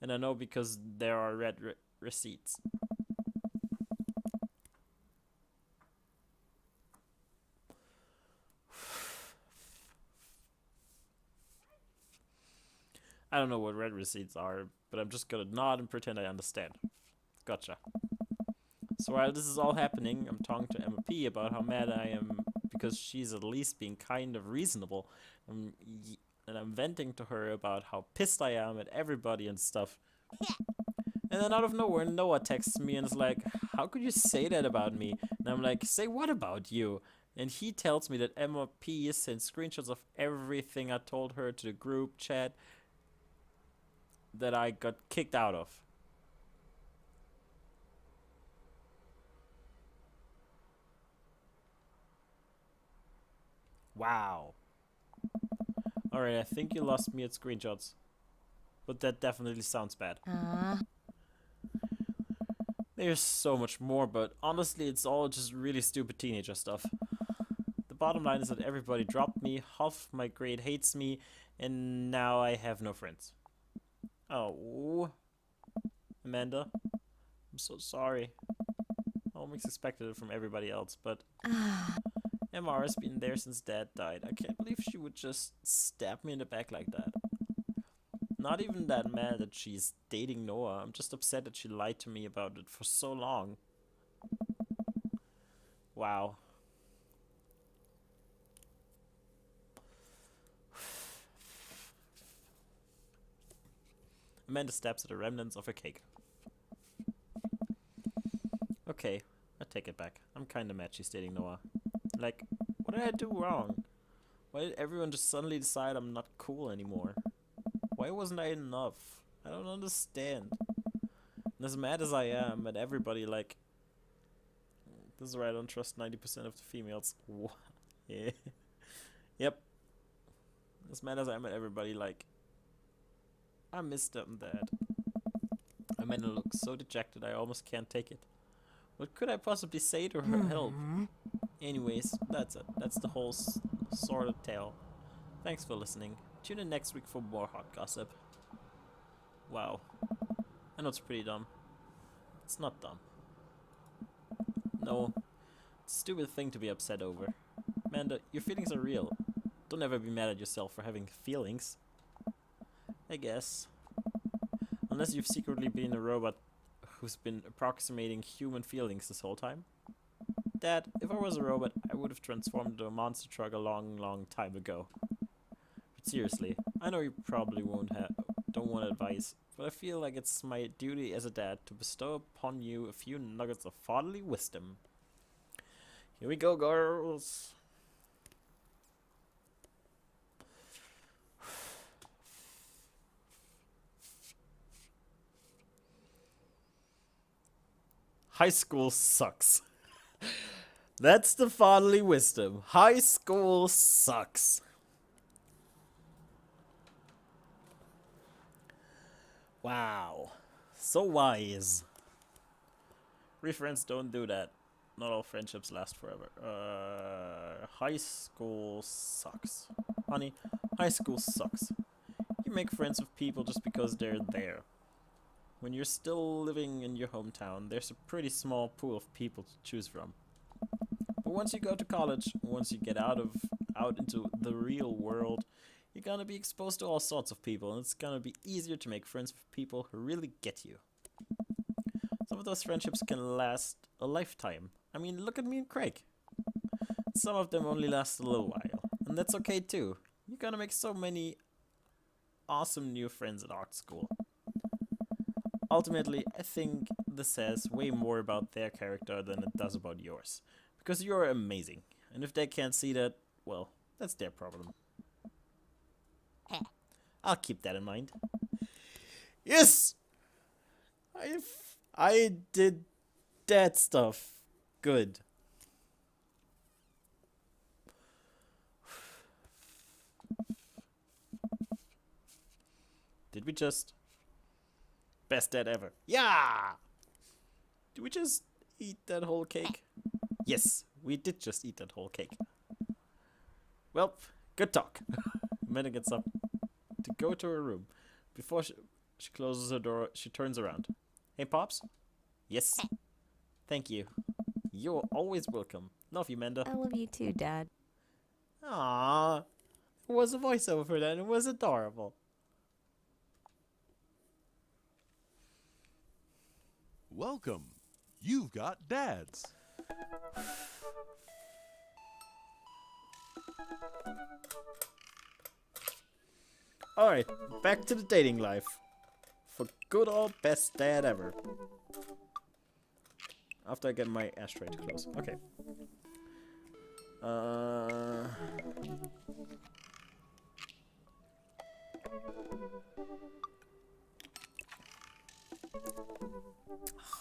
And I know because there are red receipts. I don't know what red receipts are, but I'm just gonna nod and pretend I understand. Gotcha. So while this is all happening, I'm talking to Emma P about how mad I am because she's at least being kind of reasonable. And I'm venting to her about how pissed I am at everybody and stuff. And then out of nowhere, Noah texts me and is like, how could you say that about me? And I'm like, say what about you? And he tells me that Emma P sent screenshots of everything I told her to the group chat that I got kicked out of. Wow. Alright, I think you lost me at screenshots. But that definitely sounds bad. There's so much more, but honestly, it's all just really stupid teenager stuff. The bottom line is that everybody dropped me, half my grade hates me, and now I have no friends. Oh, Amanda, I'm so sorry. I almost expected it from everybody else, but MR's been there since Dad died. I can't believe she would just stab me in the back like that. Not even that mad that she's dating Noah. I'm just upset that she lied to me about it for so long. Wow. Amanda stabs at the remnants of her cake. Okay, I take it back. I'm kinda mad she's dating Noah. Like, what did I do wrong? Why did everyone just suddenly decide I'm not cool anymore? Why wasn't I enough? I don't understand. And as mad as I am at everybody, like... This is where I don't trust 90% of the females. Yeah. Yep. As mad as I am at everybody, like... I miss them, Dad. Amanda looks so dejected I almost can't take it. What could I possibly say to her help? Anyways, that's it. That's the whole sort of tale. Thanks for listening. Tune in next week for more hot gossip. Wow. I know it's pretty dumb. It's not dumb. No. It's a stupid thing to be upset over. Amanda, your feelings are real. Don't ever be mad at yourself for having feelings. I guess. Unless you've secretly been a robot who's been approximating human feelings this whole time. Dad, if I was a robot, I would have transformed into a monster truck a long time ago. But seriously, I know you probably don't want advice, but I feel like it's my duty as a dad to bestow upon you a few nuggets of fatherly wisdom. Here we go, girls! High school sucks. That's the fatherly wisdom. High school sucks. Wow. So wise. Real friends don't do that. Not all friendships last forever. High school sucks. Honey, high school sucks. You make friends with people just because they're there. When you're still living in your hometown, there's a pretty small pool of people to choose from. But once you go to college, once you get out into the real world, you're gonna be exposed to all sorts of people, and it's gonna be easier to make friends with people who really get you. Some of those friendships can last a lifetime. I mean, look at me and Craig. Some of them only last a little while, and that's okay too. You're gonna make so many awesome new friends at art school. Ultimately, I think this says way more about their character than it does about yours. Because you're amazing. And if they can't see that, well, that's their problem. I'll keep that in mind. Yes! I did that stuff. Good. Did we just... Best dad ever. Yeah! Did we just eat that whole cake? Yes, we did just eat that whole cake. Well, good talk. Amanda gets up to go to her room. Before she closes her door, she turns around. Hey, Pops? Yes? Thank you. You're always welcome. Love you, Amanda. I love you too, Dad. Aww. It was a voiceover for that. It was adorable. Welcome. You've got dads. Alright, back to the dating life. For good old best dad ever. After I get my ashtray to close. Okay.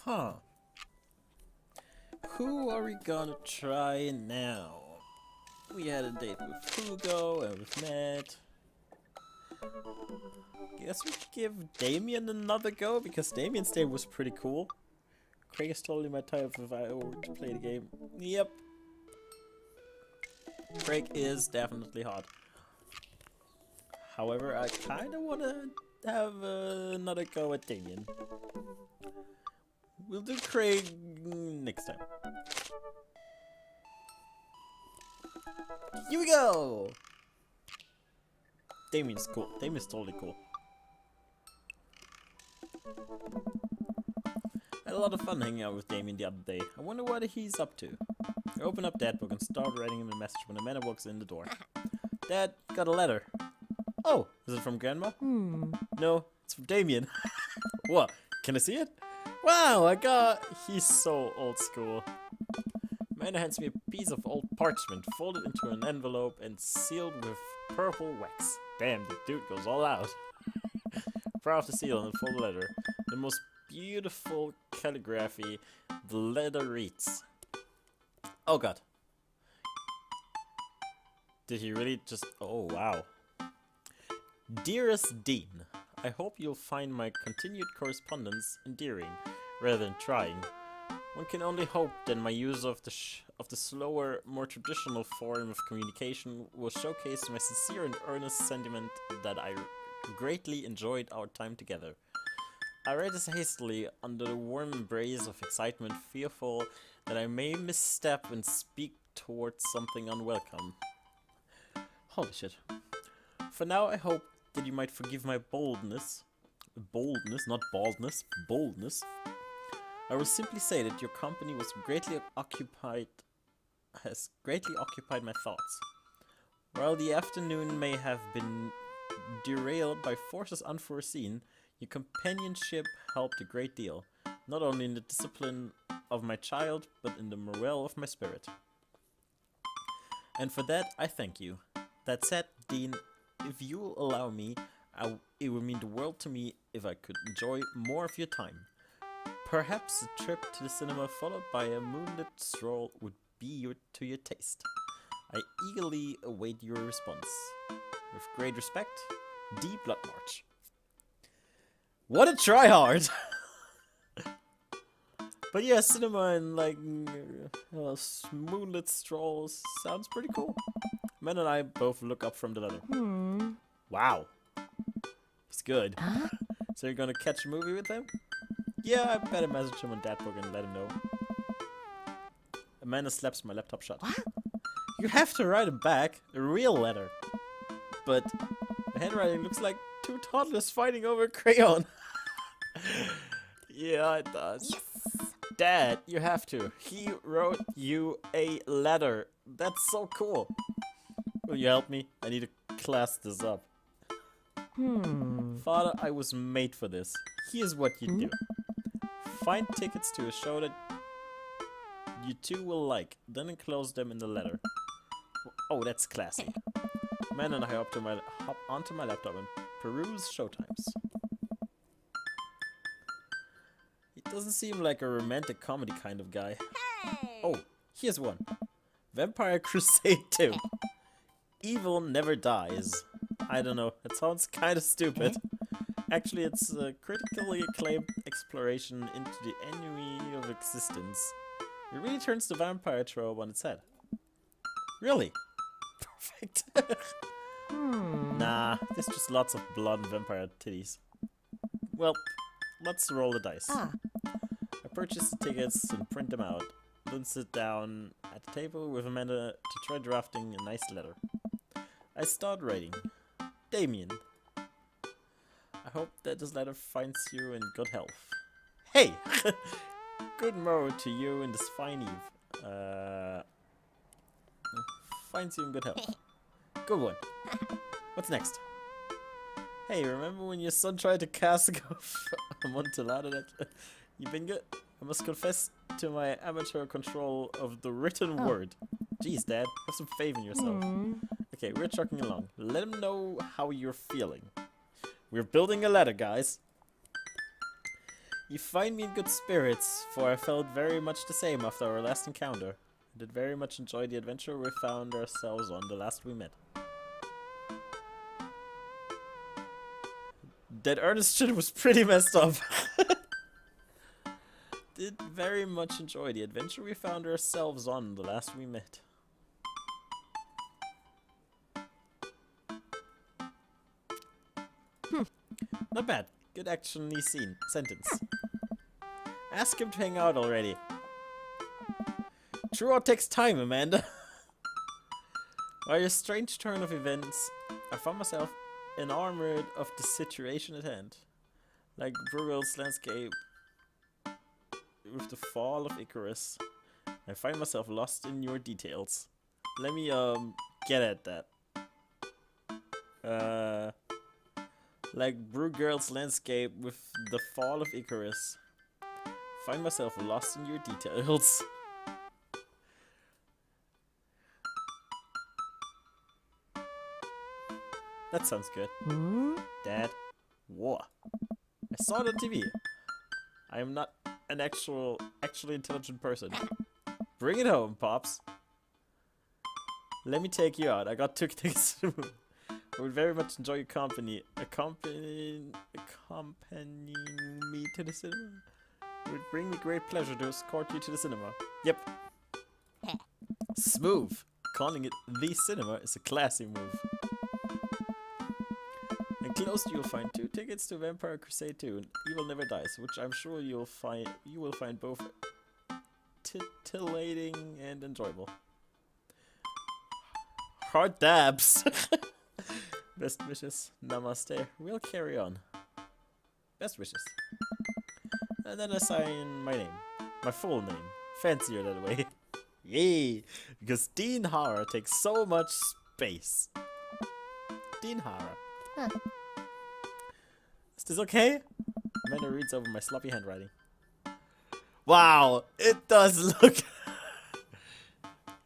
Huh. Who are we gonna try now? We had a date with Hugo and with Matt. Guess we give Damien another go, because Damien's date was pretty cool. Craig is totally my type if I were to play the game. Yep. Craig is definitely hot. However, I kinda wanna have another go at Damien. We'll do Craig next time. Here we go! Damien's cool. Damien's totally cool. I had a lot of fun hanging out with Damien the other day. I wonder what he's up to. I open up that book and start writing him a message when Amanda walks in the door. Dad, got a letter. Oh, is it from Grandma? No, it's from Damien. What? Can I see it? Wow, he's so old school. Amanda hands me a piece of old parchment folded into an envelope and sealed with purple wax. Damn, the dude goes all out. Proud of the seal and the full letter. The most beautiful calligraphy. The letter reads. Oh god. Did he really just... Oh wow. Dearest Dean, I hope you'll find my continued correspondence endearing, rather than trying. One can only hope that my use of the slower, more traditional form of communication will showcase my sincere and earnest sentiment that I greatly enjoyed our time together. I write this hastily under the warm embrace of excitement, fearful that I may misstep and speak towards something unwelcome. Holy shit. For now, I hope that you might forgive my boldness. Boldness, not baldness. Boldness. I will simply say that your company has greatly occupied my thoughts. While the afternoon may have been derailed by forces unforeseen, your companionship helped a great deal, not only in the discipline of my child, but in the morale of my spirit. And for that, I thank you. That said, Dean, if you will allow me, it would mean the world to me if I could enjoy more of your time. Perhaps a trip to the cinema followed by a moonlit stroll would be to your taste. I eagerly await your response. With great respect, D. Bloodmarch. What a tryhard! But yeah, cinema and like moonlit strolls sounds pretty cool. Men and I both look up from the letter. Wow. He's good. So you're gonna catch a movie with him? Yeah, I better message him on that book and let him know. Amanda slaps my laptop shut. What? You have to write him back. A real letter. But the handwriting looks like two toddlers fighting over a crayon. Yeah, it does. Yes. Dad, you have to. He wrote you a letter. That's so cool. Will you help me? I need to class this up. Father, I was made for this. Here's what you do. Find tickets to a show that you two will like, then enclose them in the letter. Oh, that's classy. Man and I hop onto my laptop and peruse showtimes. He doesn't seem like a romantic comedy kind of guy. Hey. Oh, here's one. Vampire Crusade 2. Evil never dies. I don't know, that sounds kind of stupid. Actually, it's a critically acclaimed exploration into the enemy of existence. It really turns the vampire trope on its head. Really? Perfect. Nah, there's just lots of blood and vampire titties. Well, let's roll the dice. I purchase the tickets and print them out, then sit down at the table with Amanda to try drafting a nice letter. I start writing. Damien, I hope that this letter finds you in good health. Hey! Good morrow to you in this fine eve. Finds you in good health. Good one. What's next? Hey, remember when your son tried to cast a Amontillado that you've been good? I must confess to my amateur control of the written word. Jeez, Dad, have some faith in yourself. Okay, we're trucking along. Let him know how you're feeling. We're building a ladder, guys. You find me in good spirits, for I felt very much the same after our last encounter. I did very much enjoy the adventure we found ourselves on the last we met. That Ernest shit was pretty messed up. Did very much enjoy the adventure we found ourselves on the last we met. Not bad. Good action-y sentence. Ask him to hang out already. True art takes time, Amanda. By a strange turn of events, I found myself enamored of the situation at hand. Like Bruegel's landscape with the fall of Icarus, I find myself lost in your details. Let me get at that. Like Bruegel's landscape with the fall of Icarus, find myself lost in your details. That sounds good. Dad. Whoa. I saw it on TV. I am not an actually intelligent person. Bring it home, Pops. Let me take you out. I got 2 tickets to the movie. I would very much enjoy your company. Accompanying me to the cinema. It would bring me great pleasure to escort you to the cinema. Yep. Smooth. Calling it the cinema is a classy move. Enclosed you will find 2 tickets to Vampire Crusade 2 and Evil Never Dies, which I'm sure you will find both titillating and enjoyable. Hard dabs. Best wishes. Namaste. We'll carry on. Best wishes. And then I sign my name. My full name. Fancier that way. Yay! Because Dean Hara takes so much space. Dean Hara. Huh. Is this okay? Amanda reads over my sloppy handwriting. Wow! It does look...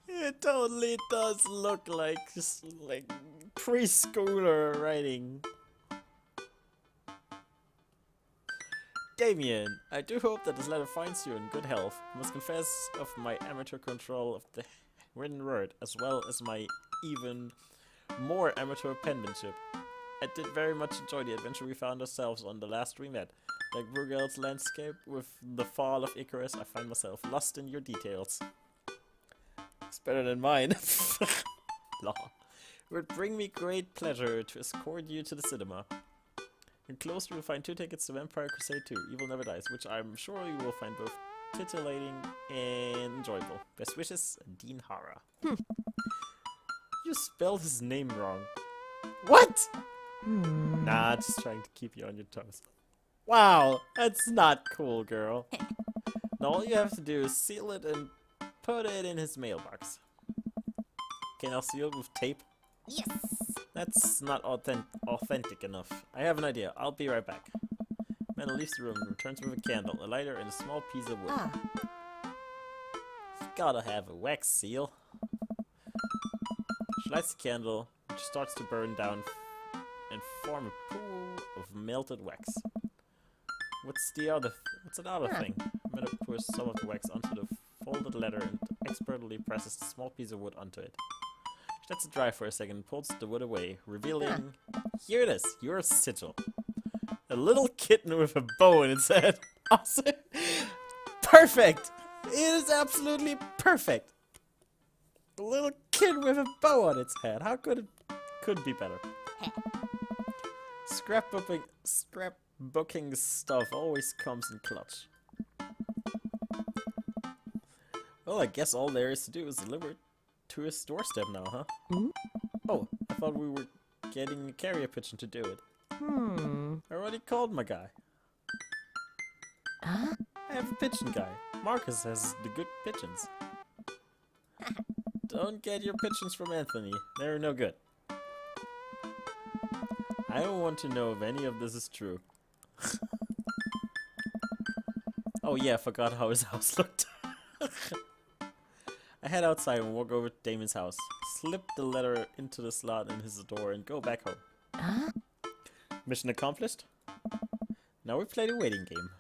It totally does look like just like preschooler writing. Damien, I do hope that this letter finds you in good health. I must confess of my amateur control of the written word, as well as my even more amateur penmanship. I did very much enjoy the adventure we found ourselves on the last we met. Like Bruegel's landscape with the fall of Icarus, I find myself lost in your details. It's better than mine. Lol. It would bring me great pleasure to escort you to the cinema. Enclosed you will find 2 tickets to Vampire Crusade 2, Evil Never Dies, which I'm sure you will find both titillating and enjoyable. Best wishes, Dean Hara. You spelled his name wrong. What? Nah, just trying to keep you on your toes. Wow, that's not cool, girl. Now all you have to do is seal it and put it in his mailbox. Can I seal it with tape? Yes. That's not authentic enough. I have an idea. I'll be right back. Amanda leaves the room and returns with a candle, a lighter, and a small piece of wood. You gotta have a wax seal. She lights the candle, which starts to burn down and form a pool of melted wax. What's another thing? Amanda pours some of the wax onto the folded letter and expertly presses the small piece of wood onto it. She lets it dry for a second and pulls the wood away, revealing... Here it is, your sigil. A little kitten with a bow in its head. Awesome. Perfect! It is absolutely perfect! A little kid with a bow on its head. How could be better? Scrapbooking stuff always comes in clutch. Well, I guess all there is to do is deliver it to his doorstep now, huh? Oh, I thought we were getting a carrier pigeon to do it. I already called my guy. I have a pigeon guy. Marcus has the good pigeons. Don't get your pigeons from Anthony. They're no good. I don't want to know if any of this is true. Oh yeah, I forgot how his house looked. I head outside and walk over to Damon's house, slip the letter into the slot in his door, and go back home. Mission accomplished? Now we play the waiting game.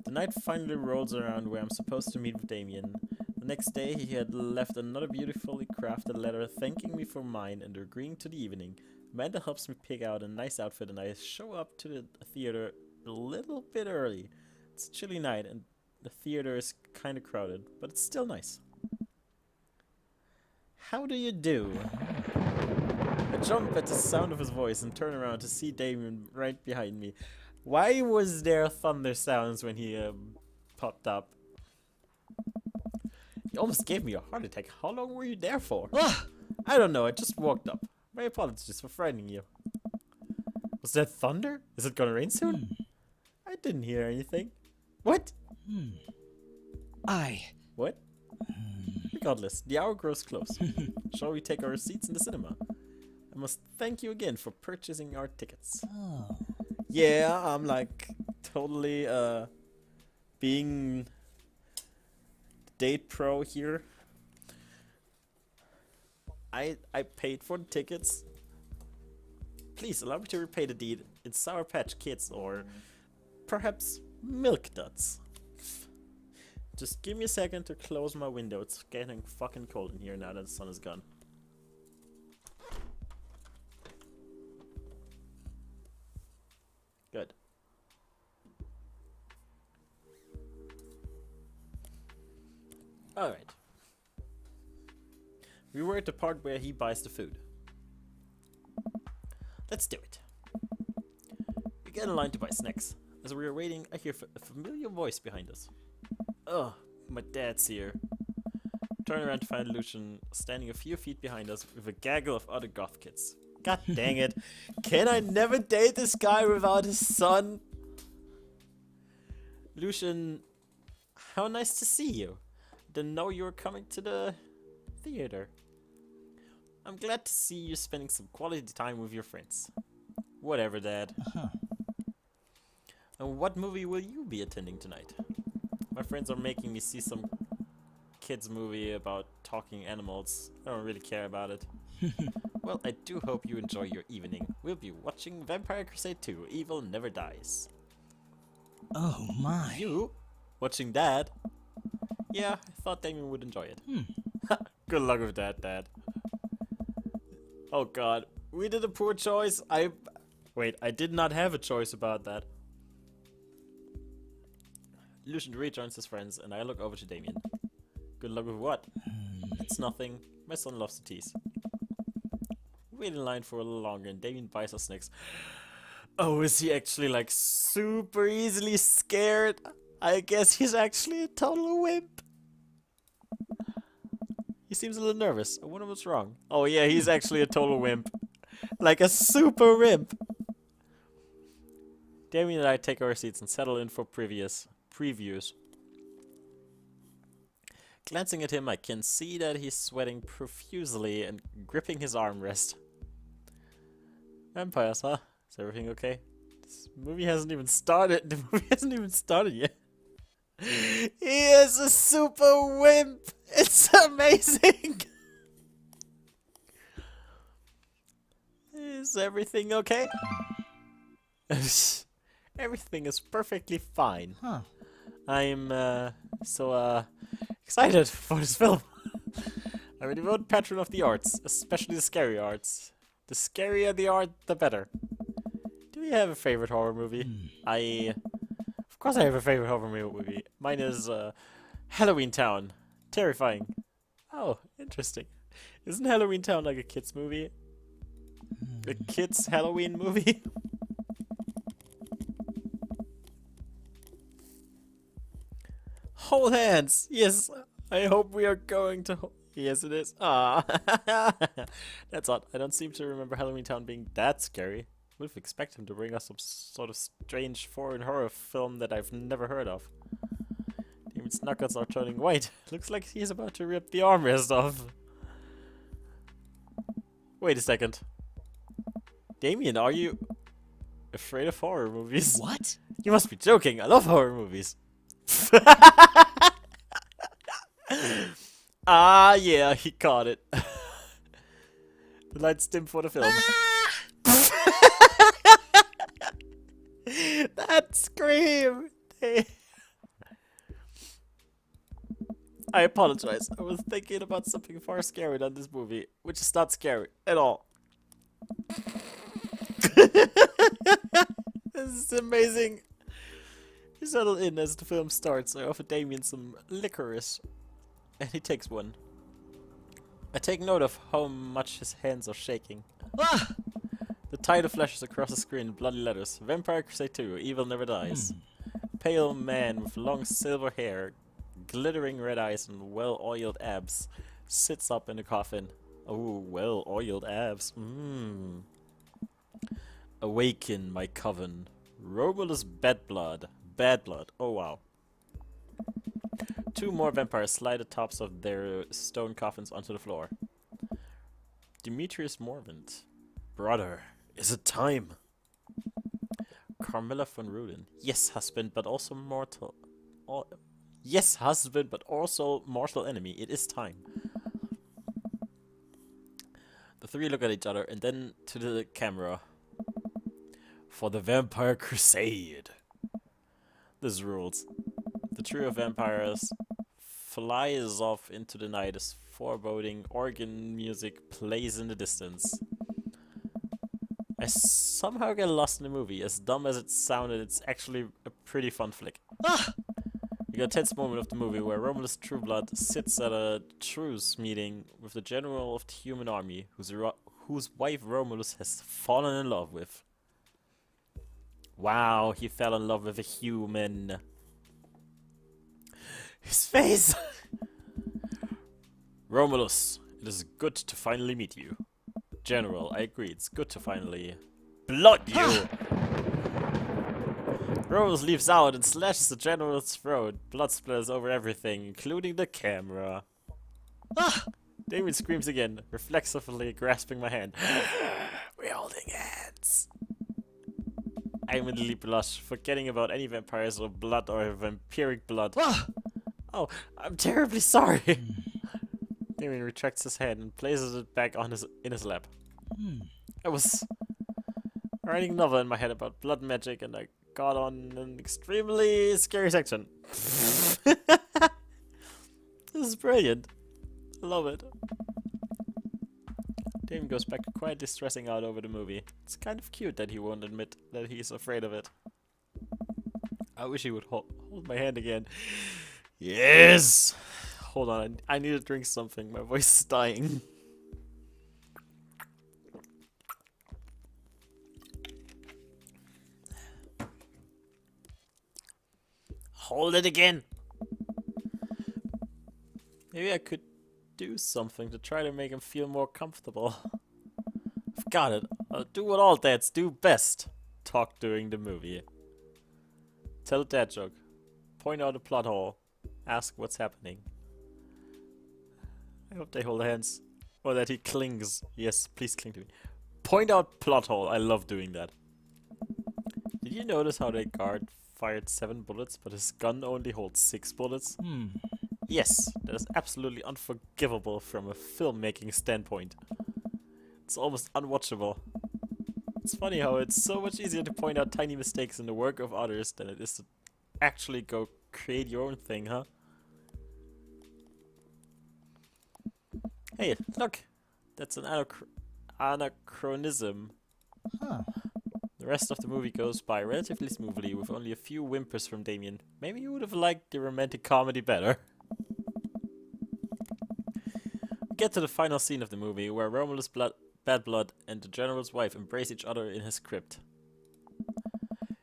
The night finally rolls around where I'm supposed to meet with Damien. The next day he had left another beautifully crafted letter thanking me for mine and agreeing to the evening. Amanda helps me pick out a nice outfit and I show up to the theater a little bit early. It's a chilly night and the theater is kind of crowded, but it's still nice. How do you do? I jump at the sound of his voice and turn around to see Damien right behind me. Why was there thunder sounds when he popped up? You almost gave me a heart attack. How long were you there for? Ah! I don't know, I just walked up. My apologies for frightening you. Was that thunder? Is it gonna rain soon? I didn't hear anything. What? What? Regardless, the hour grows close. Shall we take our seats in the cinema? I must thank you again for purchasing our tickets. Oh. Yeah, I'm like totally being date pro here. I paid for the tickets. Please allow me to repay the deed in Sour Patch Kids or perhaps Milk Duds. Just give me a second to close my window. It's getting fucking cold in here now that the sun is gone. Good. Alright. We were at the part where he buys the food. Let's do it. We get in line to buy snacks. As we are waiting, I hear a familiar voice behind us. Ugh, my dad's here. Turn around to find Lucian standing a few feet behind us with a gaggle of other goth kids. God dang it. Can I never date this guy without his son? Lucian, how nice to see you. Didn't know you were coming to the theater. I'm glad to see you spending some quality time with your friends. Whatever, Dad. And what movie will you be attending tonight? My friends are making me see some kids movie about talking animals. I don't really care about it. Well, I do hope you enjoy your evening. We'll be watching Vampire Crusade 2, Evil Never Dies. Oh my. You? Watching that? Yeah, I thought Damien would enjoy it. Good luck with that, Dad. Oh god, we did a poor choice. Wait, I did not have a choice about that. Lucian rejoins his friends, and I look over to Damien. Good luck with what? It's nothing. My son loves to tease. We wait in line for a little longer, and Damien buys us snacks. Oh, is he actually like super easily scared? I guess he's actually a total wimp. He seems a little nervous. I wonder what's wrong. Oh yeah, he's actually a total wimp. Like a super wimp. Damien and I take our seats and settle in for previews. Glancing at him, I can see that he's sweating profusely and gripping his armrest. Vampires, huh? Is everything okay? This movie hasn't even started. The movie hasn't even started yet. He is a super wimp. It's amazing. Is everything okay? Everything is perfectly fine. Huh. I'm so excited for this film. I'm a devoted patron of the arts, especially the scary arts. The scarier the art, the better. Do you have a favorite horror movie? Of course I have a favorite horror movie. Mine is Halloween Town. Terrifying. Oh, interesting. Isn't Halloween Town like a kids movie? A kids Halloween movie? Hold hands. Yes, I hope we are going to. Yes, it is. Ah, that's odd. I don't seem to remember Halloween Town being that scary. Would have expected him to bring us some sort of strange foreign horror film that I've never heard of. Damon's knuckles are turning white. Looks like he's about to rip the armrest off. Wait a second. Damien, are you afraid of horror movies? What? You must be joking. I love horror movies. Ah, yeah, he caught it. The lights dim for the film. That scream! I apologize. I was thinking about something far scarier than this movie, which is not scary at all. This is amazing. We settle in as the film starts. I offer Damien some licorice, and he takes one. I take note of how much his hands are shaking. Ah! The title flashes across the screen in bloody letters. Vampire Crusade 2, Evil Never Dies. A pale man with long silver hair glittering red eyes and well-oiled abs, sits up in the coffin. Oh, well-oiled abs. Mmm. Awaken, my coven. Romulus Bedblood. Bad blood. Oh, wow. 2 more vampires slide the tops of their stone coffins onto the floor. Demetrius Morvant. Brother, is it time? Carmilla von Ruden. Yes, husband, but also mortal. Yes, husband, but also mortal enemy. It is time. The 3 look at each other and then to the camera. For the Vampire Crusade. This rules. The trio of vampires flies off into the night as foreboding organ music plays in the distance. I somehow get lost in the movie. As dumb as it sounded, it's actually a pretty fun flick. You got a tense moment of the movie where Romulus Trueblood sits at a truce meeting with the general of the human army, whose wife Romulus has fallen in love with. Wow, he fell in love with a human. His face! Romulus, it is good to finally meet you. General, I agree, it's good to finally blood you! Romulus leaps out and slashes the general's throat. Blood splatters over everything, including the camera. Damien screams again, reflexively grasping my hand. We're holding hands. I immediately blush, forgetting about any vampires or blood or vampiric blood. Oh, I'm terribly sorry. Damien retracts his hand and places it back on in his lap. I was writing a novel in my head about blood magic and I got on an extremely scary section. This is brilliant. I love it. Damien goes back to quietly stressing out over the movie. It's kind of cute that he won't admit that he's afraid of it. I wish he would hold my hand again. Yes! Hold on, I need to drink something. My voice is dying. Hold it again! Maybe I could do something to try to make him feel more comfortable. I've got it. I'll do what all dads do best. Talk during the movie. Tell a dad joke. Point out a plot hole. Ask what's happening. I hope they hold hands. Or that he clings. Yes, please cling to me. Point out plot hole. I love doing that. Did you notice how the guard fired 7 bullets, but his gun only holds 6 bullets? Yes, that is absolutely unforgivable from a filmmaking standpoint. It's almost unwatchable. It's funny how it's so much easier to point out tiny mistakes in the work of others than it is to actually go create your own thing, huh? Hey, look! That's an anachronism. The rest of the movie goes by relatively smoothly, with only a few whimpers from Damien. Maybe you would have liked the romantic comedy better. We get to the final scene of the movie, where Romulus Bad Blood and the General's wife embrace each other in his crypt.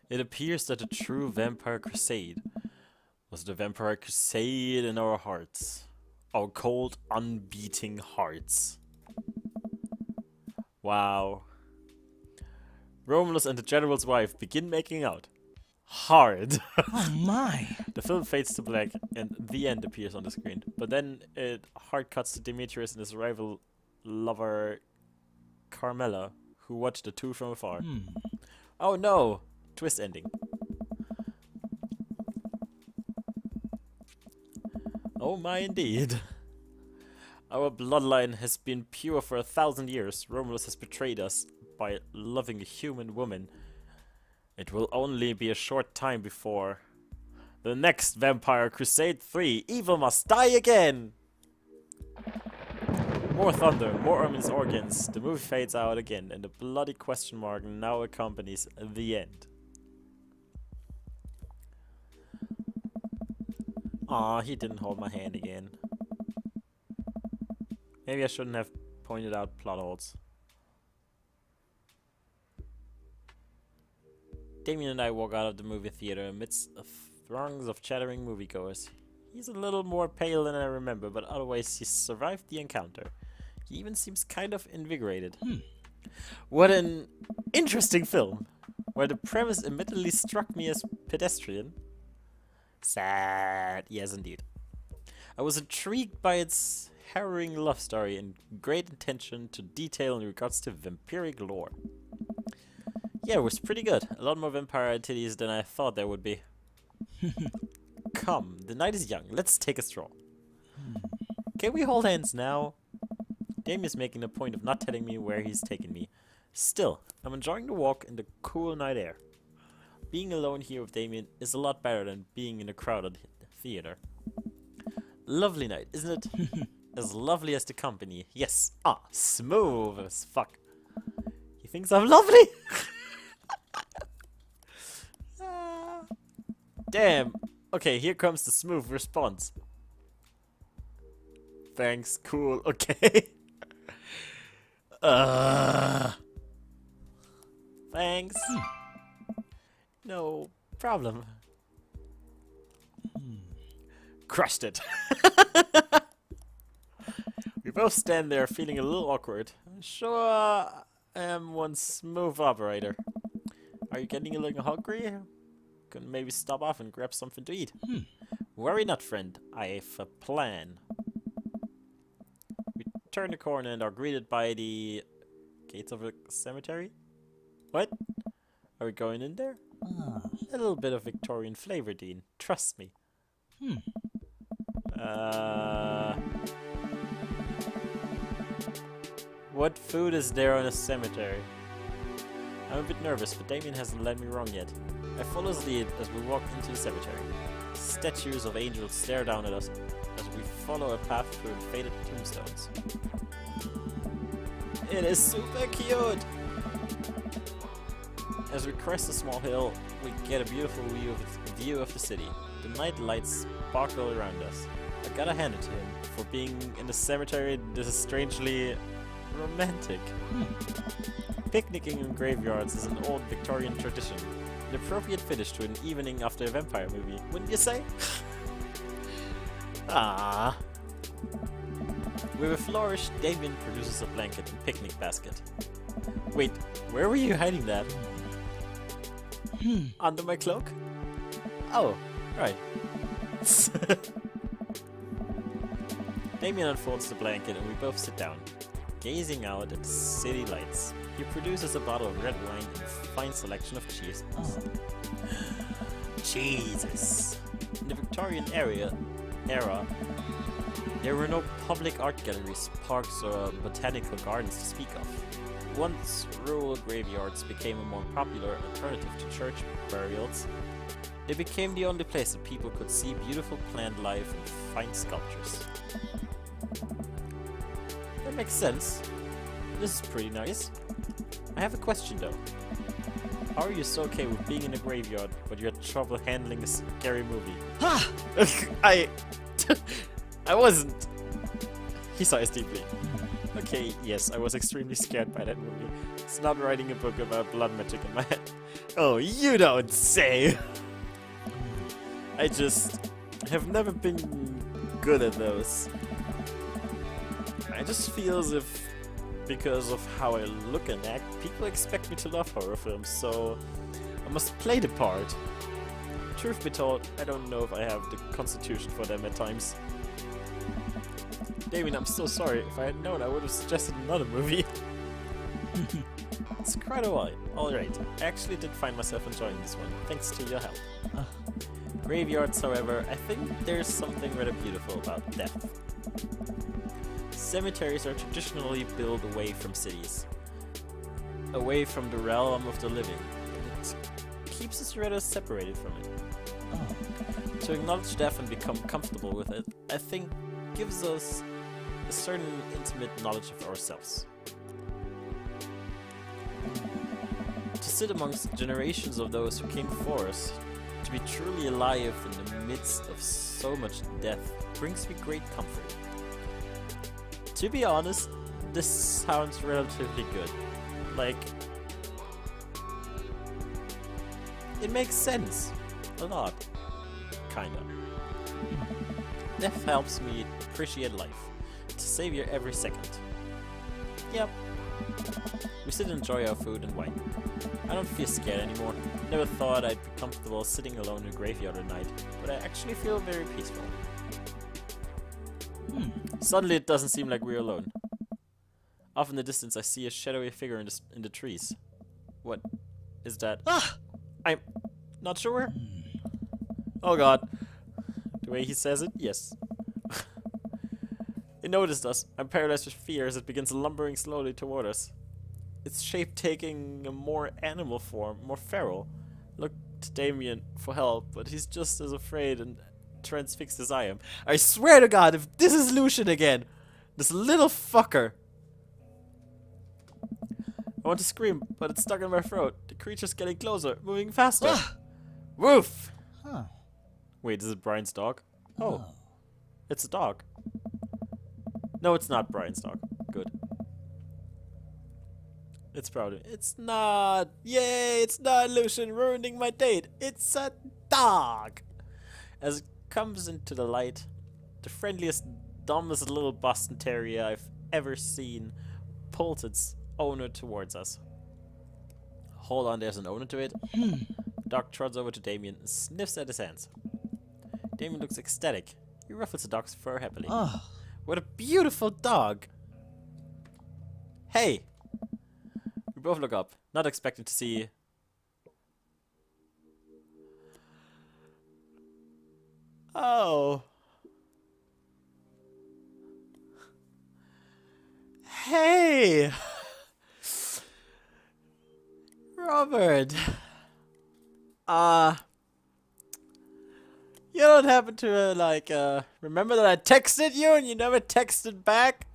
It appears that the true Vampire Crusade was the Vampire Crusade in our hearts. Our cold, unbeating hearts. Wow. Romulus and the General's wife begin making out. Hard. Oh my. The film fades to black and the end appears on the screen. But then it hard cuts to Demetrius and his rival lover Carmilla, who watch the two from afar. Oh no! Twist ending. Oh my indeed. Our bloodline has been pure for 1,000 years. Romulus has betrayed us by loving a human woman. It will only be a short time before the next Vampire Crusade 3. Evil must die again! More thunder, more ominous organs. The movie fades out again, and the bloody question mark now accompanies the end. Aw, he didn't hold my hand again. Maybe I shouldn't have pointed out plot holes. Damien and I walk out of the movie theater amidst throngs of chattering moviegoers. He's a little more pale than I remember, but otherwise he survived the encounter. He even seems kind of invigorated. What an interesting film, where the premise admittedly struck me as pedestrian. Sad. Yes, indeed. I was intrigued by its harrowing love story and great attention to detail in regards to vampiric lore. Yeah, it was pretty good. A lot more vampire titties than I thought there would be. Come, the night is young. Let's take a stroll. Can we hold hands now? Damien is making a point of not telling me where he's taking me. Still, I'm enjoying the walk in the cool night air. Being alone here with Damien is a lot better than being in a crowded theater. Lovely night, isn't it? As lovely as the company. Yes. Ah, smooth as fuck. He thinks I'm lovely? Damn. Okay, here comes the smooth response. Thanks, cool, okay. Thanks. No problem. Crushed it. We both stand there feeling a little awkward. Sure, I am one smooth operator. Are you getting a little hungry? Can maybe stop off and grab something to eat. Worry not, friend. I have a plan. We turn the corner and are greeted by the gates of a cemetery. What? Are we going in there? A little bit of Victorian flavor, Dean. Trust me. What food is there on a cemetery? I'm a bit nervous, but Damien hasn't led me wrong yet. I follow his lead as we walk into the cemetery. Statues of angels stare down at us as we follow a path through faded tombstones. It is super cute! As we crest a small hill, we get a beautiful view of the city. The night lights sparkle around us. I gotta hand it to him for being in the cemetery. This is strangely romantic. Picnicking in graveyards is an old Victorian tradition. An appropriate finish to an evening after a vampire movie, wouldn't you say? Ah. With a flourish, Damien produces a blanket and picnic basket. Wait, where were you hiding that? Under my cloak? Oh, right. Damien unfolds the blanket and we both sit down, gazing out at the city lights. He produces a bottle of red wine and a fine selection of cheeses. Jesus! In the Victorian era, there were no public art galleries, parks, or botanical gardens to speak of. Once rural graveyards became a more popular alternative to church burials, they became the only place that people could see beautiful plant life and fine sculptures. That makes sense. This is pretty nice. I have a question though. How are you so okay with being in a graveyard, but you had trouble handling a scary movie? I wasn't. He sighs deeply. Okay, yes, I was extremely scared by that movie. It's not writing a book about blood magic in my head. Oh, you don't say! I just have never been good at those. I just feel as if, because of how I look and act, people expect me to love horror films, so I must play the part. Truth be told, I don't know if I have the constitution for them at times. Damien, I'm so sorry. If I had known, I would have suggested another movie. It's quite a while. Alright, I actually did find myself enjoying this one, thanks to your help. Graveyards, however, I think there's something rather beautiful about death. Cemeteries are traditionally built away from cities, away from the realm of the living. It keeps us rather separated from it. To acknowledge death and become comfortable with it, I think gives us a certain intimate knowledge of ourselves. To sit amongst generations of those who came before us, to be truly alive in the midst of so much death, brings me great comfort. To be honest, this sounds relatively good. Like, it makes sense. A lot. Kinda. Death helps me appreciate life. To savor every second. Yep. We sit and enjoy our food and wine. I don't feel scared anymore. Never thought I'd be comfortable sitting alone in a graveyard at night, but I actually feel very peaceful. Suddenly it doesn't seem like we're alone. Off in the distance I see a shadowy figure in the trees. What is that? Ah! I'm not sure. Oh god. The way he says it, yes. It noticed us. I'm paralyzed with fear as it begins lumbering slowly toward us. Its shape taking a more animal form, more feral. Look to Damien for help, but he's just as afraid and transfixed as I am. I swear to God, if this is Lucian again, this little fucker. I want to scream, but it's stuck in my throat. The creature's getting closer, moving faster. Ah! Woof! Huh. Wait, is it Brian's dog? Oh, it's a dog. No, it's not Brian's dog. Good. It's probably... It's not! Yay! It's not Lucian ruining my date! It's a dog! As it comes into the light, the friendliest, dumbest little Boston Terrier I've ever seen pulls its owner towards us. Hold on, there's an owner to it. The dog trots over to Damien and sniffs at his hands. Damien looks ecstatic. He ruffles the dog's fur happily. Oh. What a beautiful dog! Hey! We both look up, not expecting to see... Oh. Hey! Robert! You don't happen to, remember that I texted you and you never texted back?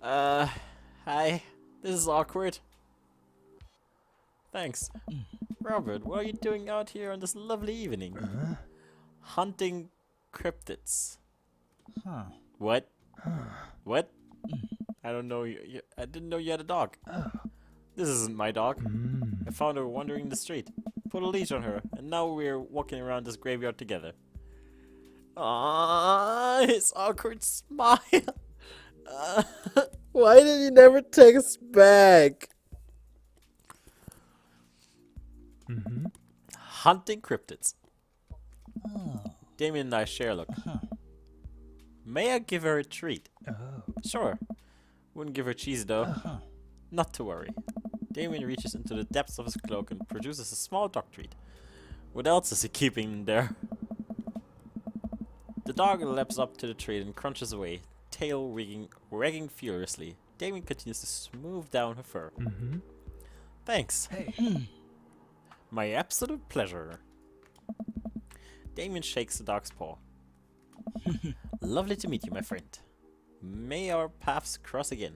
Hi. This is awkward. Thanks. Robert, what are you doing out here on this lovely evening? Hunting cryptids. Huh. What? What? I don't know. I didn't know you had a dog. This isn't my dog. I found her wandering the street. Put a leash on her, and now we're walking around this graveyard together. Ah, his awkward smile. Why did you never take us back? Hunting cryptids. Oh. Damien and I share a look. May I give her a treat? Sure. Wouldn't give her cheese though. Not to worry. Damien reaches into the depths of his cloak and produces a small dog treat. What else is he keeping in there? The dog laps up to the treat and crunches away, tail wagging furiously. Damien continues to smooth down her fur. Thanks. Hey. My absolute pleasure. Damien shakes the dog's paw. Lovely to meet you, my friend. May our paths cross again.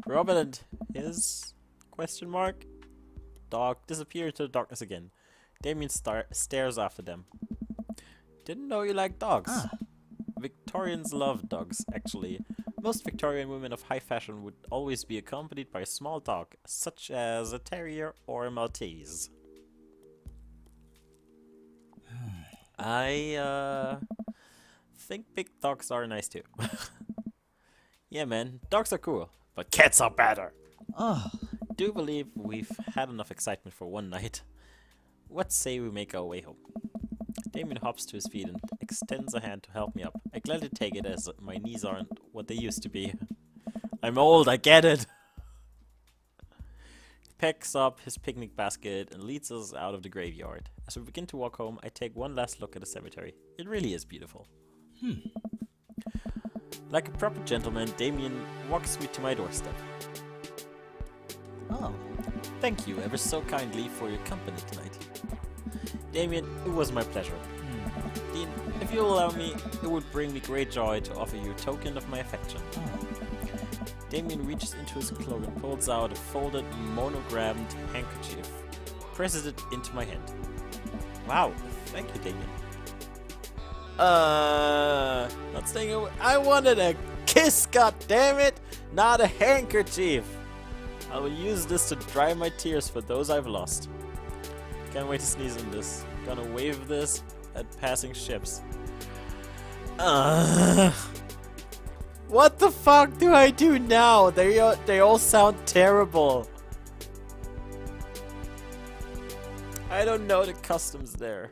Robert and his... question mark? Dog disappear into the darkness again. Damien stares after them. Didn't know you liked dogs. Victorians love dogs, actually. Most Victorian women of high fashion would always be accompanied by a small dog, such as a terrier or a Maltese. I think big dogs are nice too. Yeah, man, dogs are cool, but cats are better. Oh. Do believe we've had enough excitement for one night. What say we make our way home? Damien hops to his feet and extends a hand to help me up. I gladly take it as my knees aren't what they used to be. I'm old, I get it! He picks up his picnic basket and leads us out of the graveyard. As we begin to walk home, I take one last look at the cemetery. It really is beautiful. Like a proper gentleman, Damien walks me to my doorstep. Oh. Thank you ever so kindly for your company tonight. Damien, it was my pleasure. Dean, if you'll allow me, it would bring me great joy to offer you a token of my affection. Damien reaches into his cloak and pulls out a folded, monogrammed handkerchief. Presses it into my hand. Wow, thank you, Damien. Not staying away. I wanted a kiss, goddammit, not a handkerchief. I will use this to dry my tears for those I've lost. Can't wait to sneeze in this. Gonna wave this at passing ships. What the fuck do I do now? They all sound terrible. I don't know the customs there.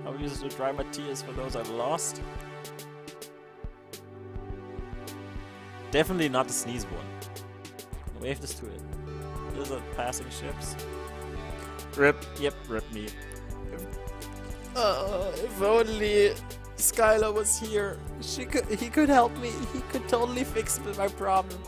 I'll use it to dry my tears for those I've lost. Definitely not the sneeze one. Wave this to it. These are passing ships. Rip. Yep, rip me. If only Skylar was here. He could help me. He could totally fix my problem.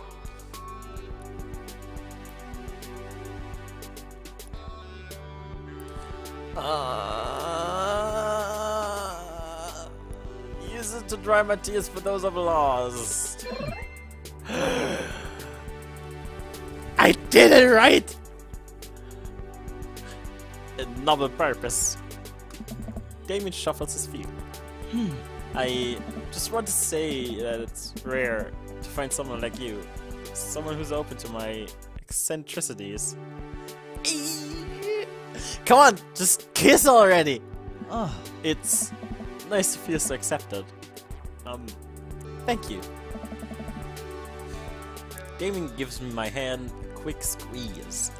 Use it to dry my tears for those I've lost. I did it right! A noble purpose. Damien shuffles his feet. I just want to say that it's rare to find someone like you. Someone who's open to my eccentricities. Come on, just kiss already! Oh, It's nice to feel so accepted. Thank you. Damien gives me my hand a quick squeeze.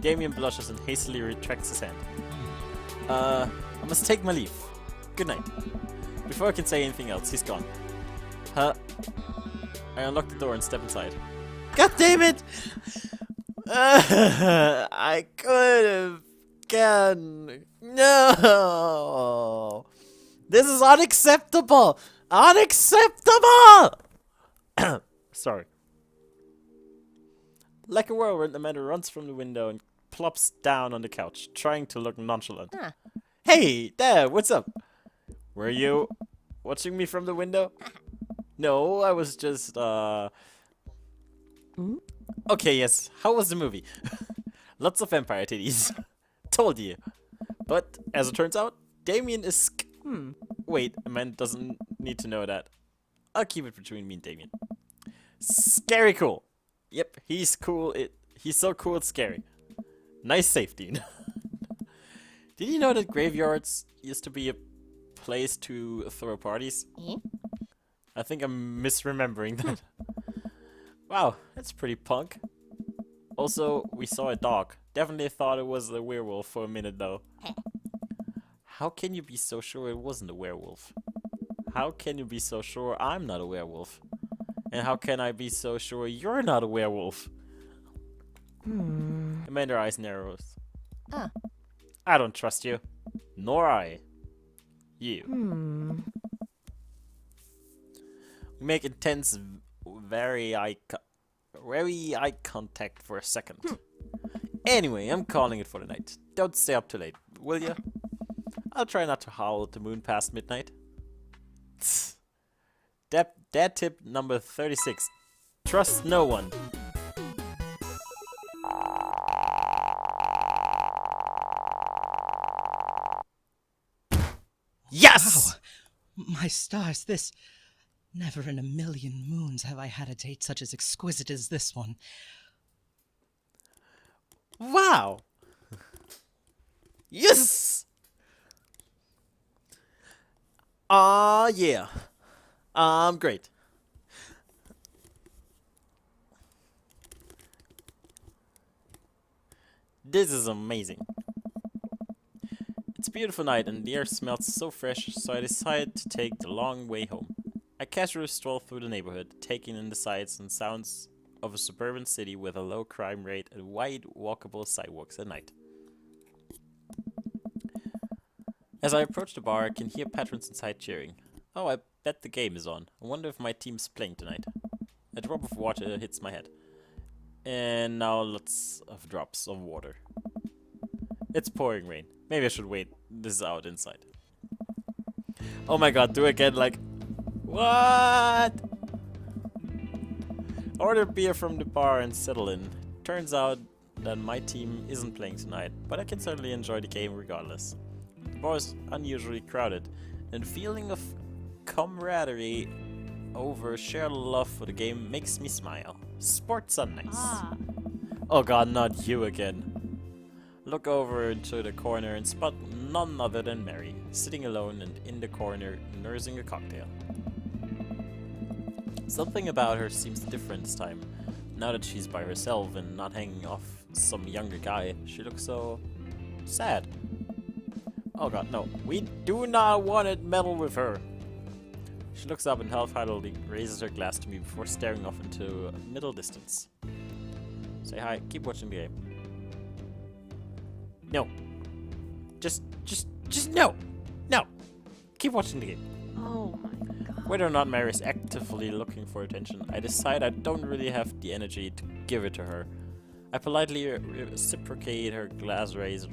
Damien blushes and hastily retracts his hand. I must take my leave. Good night. Before I can say anything else, he's gone. I unlock the door and step inside. God damn it! I could have gone. No! This is unacceptable! Unacceptable! Sorry. Like a whirlwind, Amanda runs from the window and plops down on the couch, trying to look nonchalant. Huh. Hey, Dad, what's up? Were you watching me from the window? No, I was just, Okay, yes. How was the movie? Lots of vampire titties. Told you. But, as it turns out, Damien is Wait, Amanda doesn't need to know that. I'll keep it between me and Damien. Scary cool. Yep, he's cool. He's so cool it's scary. Nice safety. Did you know that graveyards used to be a place to throw parties? Eh? I think I'm misremembering that. Wow, that's pretty punk. Also, we saw a dog. Definitely thought it was a werewolf for a minute though. How can you be so sure it wasn't a werewolf? How can you be so sure I'm not a werewolf? And how can I be so sure you're not a werewolf? Amanda eyes narrows. Ah. I don't trust you. Nor I. You. We make intense, very eye contact for a second. Anyway, I'm calling it for the night. Don't stay up too late, will ya? I'll try not to howl at the moon past midnight. Dad tip number 36. Trust no one. Yes! my stars, this... Never in a million moons have I had a date such as exquisite as this one. Wow! Yes! Yeah. Great. This is amazing. It's a beautiful night and the air smells so fresh, so I decide to take the long way home. I casually stroll through the neighborhood, taking in the sights and sounds of a suburban city with a low crime rate and wide walkable sidewalks at night. As I approach the bar, I can hear patrons inside cheering. Oh, I bet the game is on. I wonder if my team's playing tonight. A drop of water hits my head. And now lots of drops of water. It's pouring rain. Maybe I should wait this out inside. Oh my god, do I get like... What? Order beer from the bar and settle in. Turns out that my team isn't playing tonight, but I can certainly enjoy the game regardless. The bar is unusually crowded, and the feeling of camaraderie over shared love for the game makes me smile. Sports are nice. Oh god, not you again. Look over into the corner and spot none other than Mary, sitting alone and in the corner, nursing a cocktail. Something about her seems different this time. Now that she's by herself and not hanging off some younger guy, she looks so sad. Oh god, no. We do not want to meddle with her. She looks up and half-heartedly raises her glass to me before staring off into middle distance. Say hi, keep watching the game. No. Just no! No! Keep watching the game. Oh my god. Whether or not Mary is actively looking for attention, I decide I don't really have the energy to give it to her. I politely reciprocate her glass raise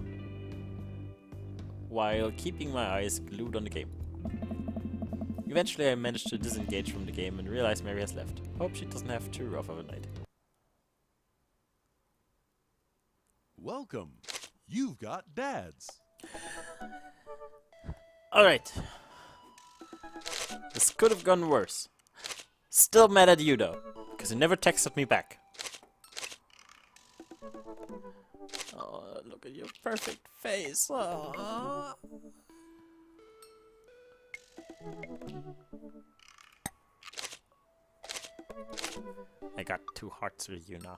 while keeping my eyes glued on the game. Eventually I manage to disengage from the game and realize Mary has left. Hope she doesn't have too rough of a night. Welcome. You've got dads. Alright. This could have gone worse. Still mad at you though, because you never texted me back. Oh, look at your perfect face. Aww. I got 2 hearts with you now.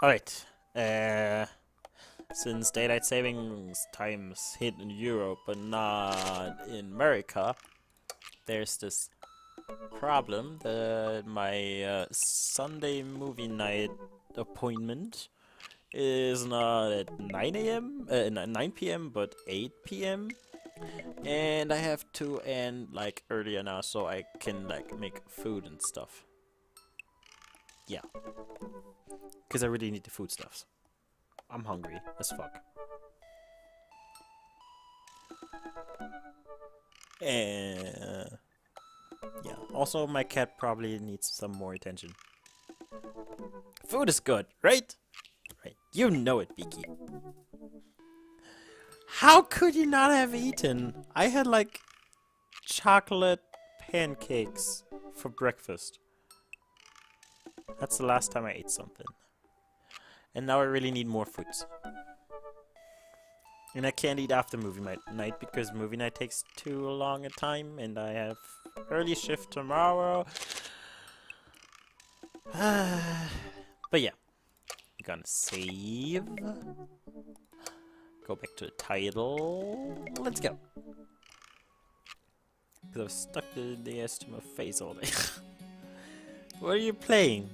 Alright. Since daylight savings times hit in Europe but not in America, there's this problem that my Sunday movie night appointment is not at 9 a.m. 9 p.m. but 8 p.m. and I have to end like earlier now so I can like make food and stuff. Yeah, because I really need the foodstuffs. I'm hungry as fuck. Yeah. Also, my cat probably needs some more attention. Food is good, right? Right. You know it, Beaky. How could you not have eaten? I had like chocolate pancakes for breakfast. That's the last time I ate something. And now I really need more foods. And I can't eat after movie night because movie night takes too long a time and I have early shift tomorrow. But yeah. I'm gonna save. Go back to the title. Let's go. Because I've stuck the DS to my face all day. What are you playing?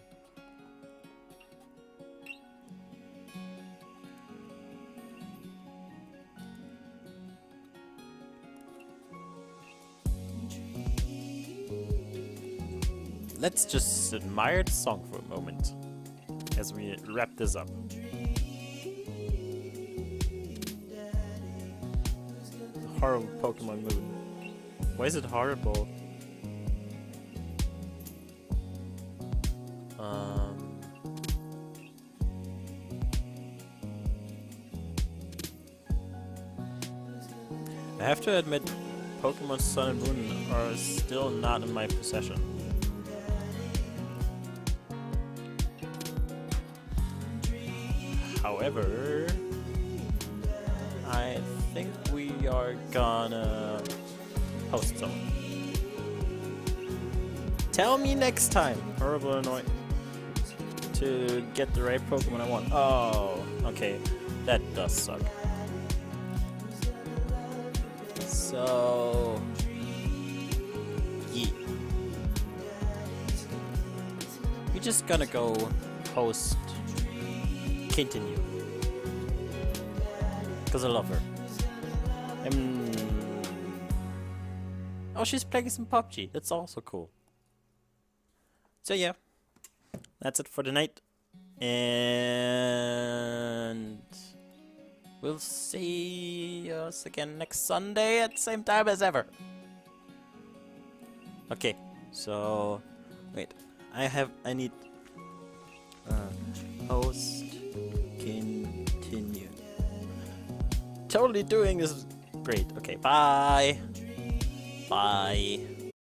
Let's just admire the song for a moment as we wrap this up. Horrible Pokemon movie. Why is it horrible? I have to admit, Pokemon Sun and Moon are still not in my possession. However, I think we are gonna post some. Tell me next time, horrible annoying, to get the right Pokemon I want. Oh, okay, that does suck. So, yeah. We're just gonna go post continue. Because I love her. Oh, she's playing some PUBG. That's also cool. So yeah, that's it for the night. And we'll see us again next Sunday at the same time as ever. Okay, so wait. I need post continue. Totally doing this great. Okay, bye. Bye.